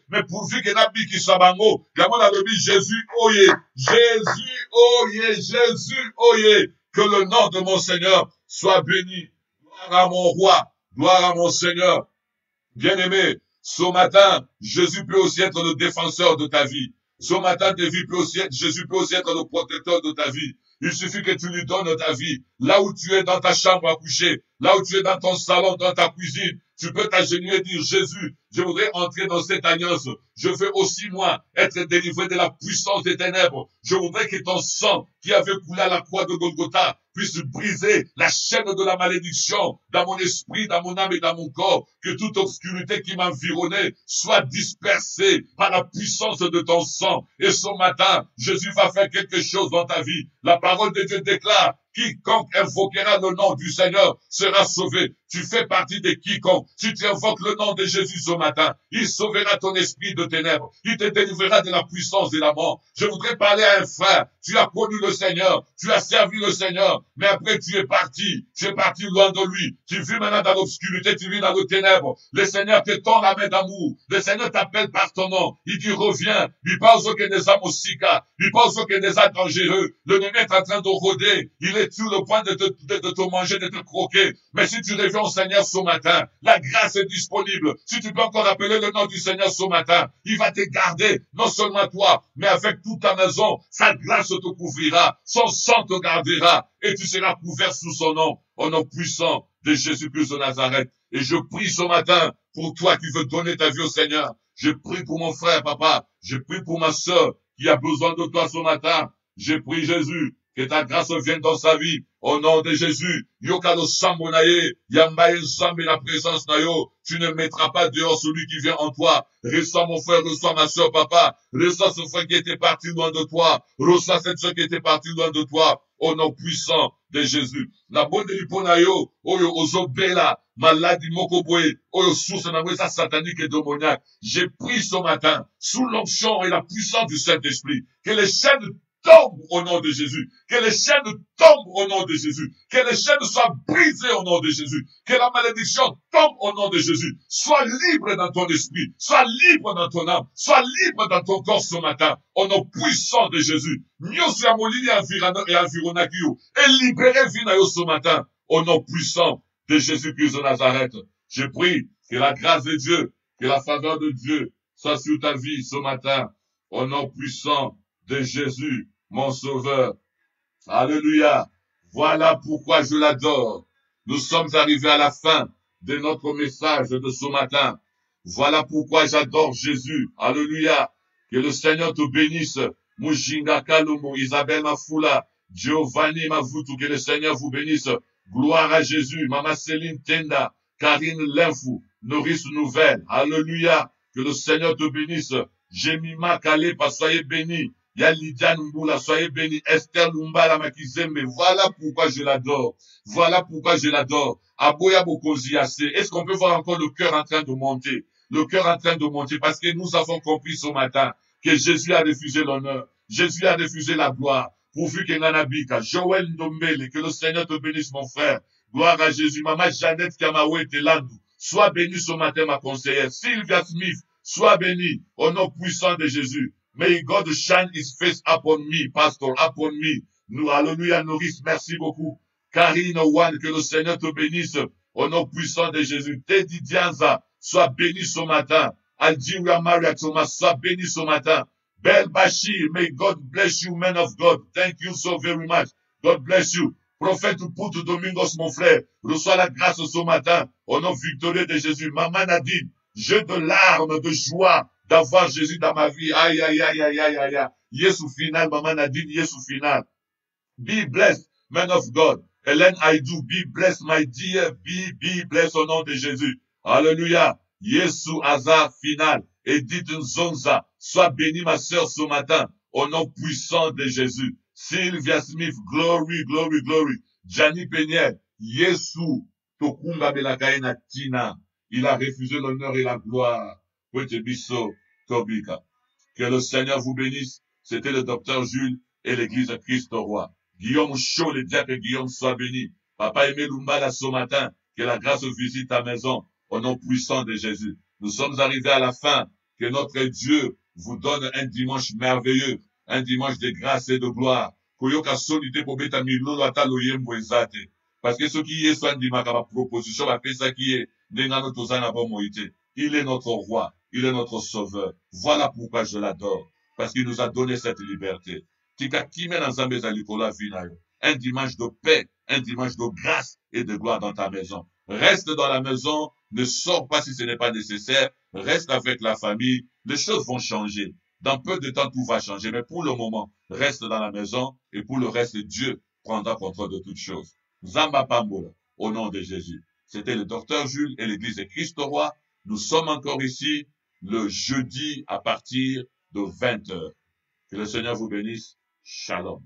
Mais pourvu que nabi qui sabango. Jésus oye. Jésus oye. Jésus oye. Que le nom de mon Seigneur soit béni. Gloire à mon roi. Gloire à mon Seigneur. Bien-aimé, ce matin, Jésus peut aussi être le défenseur de ta vie. Ce matin, Jésus peut aussi être le protecteur de ta vie. Il suffit que tu lui donnes ta vie. Là où tu es dans ta chambre à coucher, là où tu es dans ton salon, dans ta cuisine, tu peux t'agenouiller et dire, Jésus, je voudrais entrer dans cette alliance. Je veux aussi, moi, être délivré de la puissance des ténèbres. Je voudrais que ton sang qui avait coulé à la croix de Golgotha puisse briser la chaîne de la malédiction dans mon esprit, dans mon âme et dans mon corps. Que toute obscurité qui m'environnait soit dispersée par la puissance de ton sang. Et ce matin, Jésus va faire quelque chose dans ta vie. La parole de Dieu déclare, quiconque invoquera le nom du Seigneur sera sauvé. Tu fais partie de quiconque. Si tu invoques le nom de Jésus ce matin, il sauvera ton esprit de ténèbres. Il te délivrera de la puissance de la mort. Je voudrais parler à un frère. Tu as connu le Seigneur. Tu as servi le Seigneur. Mais après, tu es parti. Tu es parti loin de lui. Tu vis maintenant dans l'obscurité. Tu vis dans le ténèbre. Le Seigneur te tend la main d'amour. Le Seigneur t'appelle par ton nom. Il dit, reviens. Il parle que des âmes aussi cas. Il parle que des âmes dangereux. L'ennemi est en train de rôder. Il est sur le point de te manger, de te croquer. Mais si tu reviens au Seigneur ce matin, la grâce est disponible. Si tu peux encore appeler le nom du Seigneur ce matin, il va te garder, non seulement toi, mais avec toute ta maison. Sa grâce te couvrira, son sang te gardera, et tu seras couvert sous son nom, au nom puissant de Jésus-Christ de Nazareth. Et je prie ce matin pour toi qui veux donner ta vie au Seigneur. Je prie pour mon frère, papa. Je prie pour ma sœur qui a besoin de toi ce matin. Je prie Jésus, que ta grâce vienne dans sa vie. Au nom de Jésus, Yokalo Sambonaye, Yambaye Sambe la présence nayo. Tu ne mettras pas dehors celui qui vient en toi. Reçois mon frère, reçois ma soeur, papa. Reçois ce frère qui était parti loin de toi. Reçois cette soeur qui était partie loin de toi. Au nom puissant de Jésus. La bonne de l'Iponayo, Oyo Ozobela, maladie Mokoboe, Oyo source sa satanique et démoniaque. J'ai pris ce matin, sous l'onction et la puissance du Saint-Esprit, que les chaînes tombent au nom de Jésus. Que les chaînes tombent au nom de Jésus. Que les chaînes soient brisées au nom de Jésus. Que la malédiction tombe au nom de Jésus. Sois libre dans ton esprit. Sois libre dans ton âme. Sois libre dans ton corps ce matin. Au nom puissant de Jésus. Nyosu Amolini et Environakio. Et libérez Vinayo ce matin. Au nom puissant de Jésus-Christ de Nazareth. Je prie que la grâce de Dieu, que la faveur de Dieu soit sur ta vie ce matin. Au nom puissant de Jésus, mon sauveur. Alléluia. Voilà pourquoi je l'adore. Nous sommes arrivés à la fin de notre message de ce matin. Voilà pourquoi j'adore Jésus. Alléluia. Que le Seigneur te bénisse. Mujinga Kalumu, Isabelle Mafula, Giovanni Mavutu, que le Seigneur vous bénisse. Gloire à Jésus. Mama Céline Tenda, Karine Linfou, Nourrice Nouvelle. Alléluia. Que le Seigneur te bénisse. Jemima Kalepa, soyez bénis. Yalidiane Mboula, soyez bénis. Esther Lumbala Makizembe, voilà pourquoi je l'adore. Voilà pourquoi je l'adore. Aboya Bokoziase. Est-ce qu'on peut voir encore le cœur en train de monter? Le cœur en train de monter parce que nous avons compris ce matin que Jésus a refusé l'honneur. Jésus a refusé la gloire. Pourvu que Nanabika, Joël Ndombele, que le Seigneur te bénisse mon frère. Gloire à Jésus. Maman Jeannette Kamawe Telandou. Sois bénie ce matin ma conseillère. Sylvia Smith, sois bénie au nom puissant de Jésus. May God shine his face upon me, pastor, upon me. Nous, alléluia, Nourrice, merci beaucoup. Karine One, que le Seigneur te bénisse au nom puissant de Jésus. Teddy Dianza, sois béni ce matin. Aljiwa Maria Thomas, sois béni ce matin. Bel Bashir, may God bless you, man of God. Thank you so very much. God bless you. Prophète Poutou Domingos, mon frère, reçois la grâce ce matin au nom victorieux de Jésus. Maman Nadine, jeu de larmes, de joie d'avoir Jésus dans ma vie. Aïe, aïe, aïe, aïe, aïe, aïe, aïe. Yes au final, Maman Nadine, yes au final. Be blessed, man of God. Hélène Aïdou, be blessed, my dear. Be blessed au nom de Jésus. Alléluia. Yesu Hazard final. Edith Nzonza, sois bénie ma sœur ce matin au nom puissant de Jésus. Sylvia Smith, glory, glory, glory. Gianni Peniel, Yesu Tokunga Belakaina Tina. Il a refusé l'honneur et la gloire. Biso Tobika. Que le Seigneur vous bénisse. C'était le docteur Jules et l'église Christ au Roi. Guillaume Chaud, le diacre Guillaume, soit béni. Papa Aimé Lumbala ce matin, que la grâce visite ta maison au nom puissant de Jésus. Nous sommes arrivés à la fin. Que notre Dieu vous donne un dimanche merveilleux, un dimanche de grâce et de gloire. Parce que ce qui est soit ma proposition, ça qui est, il est notre roi, il est notre sauveur. Voilà pourquoi je l'adore. Parce qu'il nous a donné cette liberté. Un dimanche de paix, un dimanche de grâce et de gloire dans ta maison. Reste dans la maison, ne sors pas si ce n'est pas nécessaire, reste avec la famille, les choses vont changer. Dans peu de temps, tout va changer, mais pour le moment, reste dans la maison et pour le reste, Dieu prendra contrôle de toutes choses. Zamba Pambola, au nom de Jésus. C'était le docteur Jules et l'église de Christ au Roi. Nous sommes encore ici le jeudi à partir de 20h. Que le Seigneur vous bénisse. Shalom.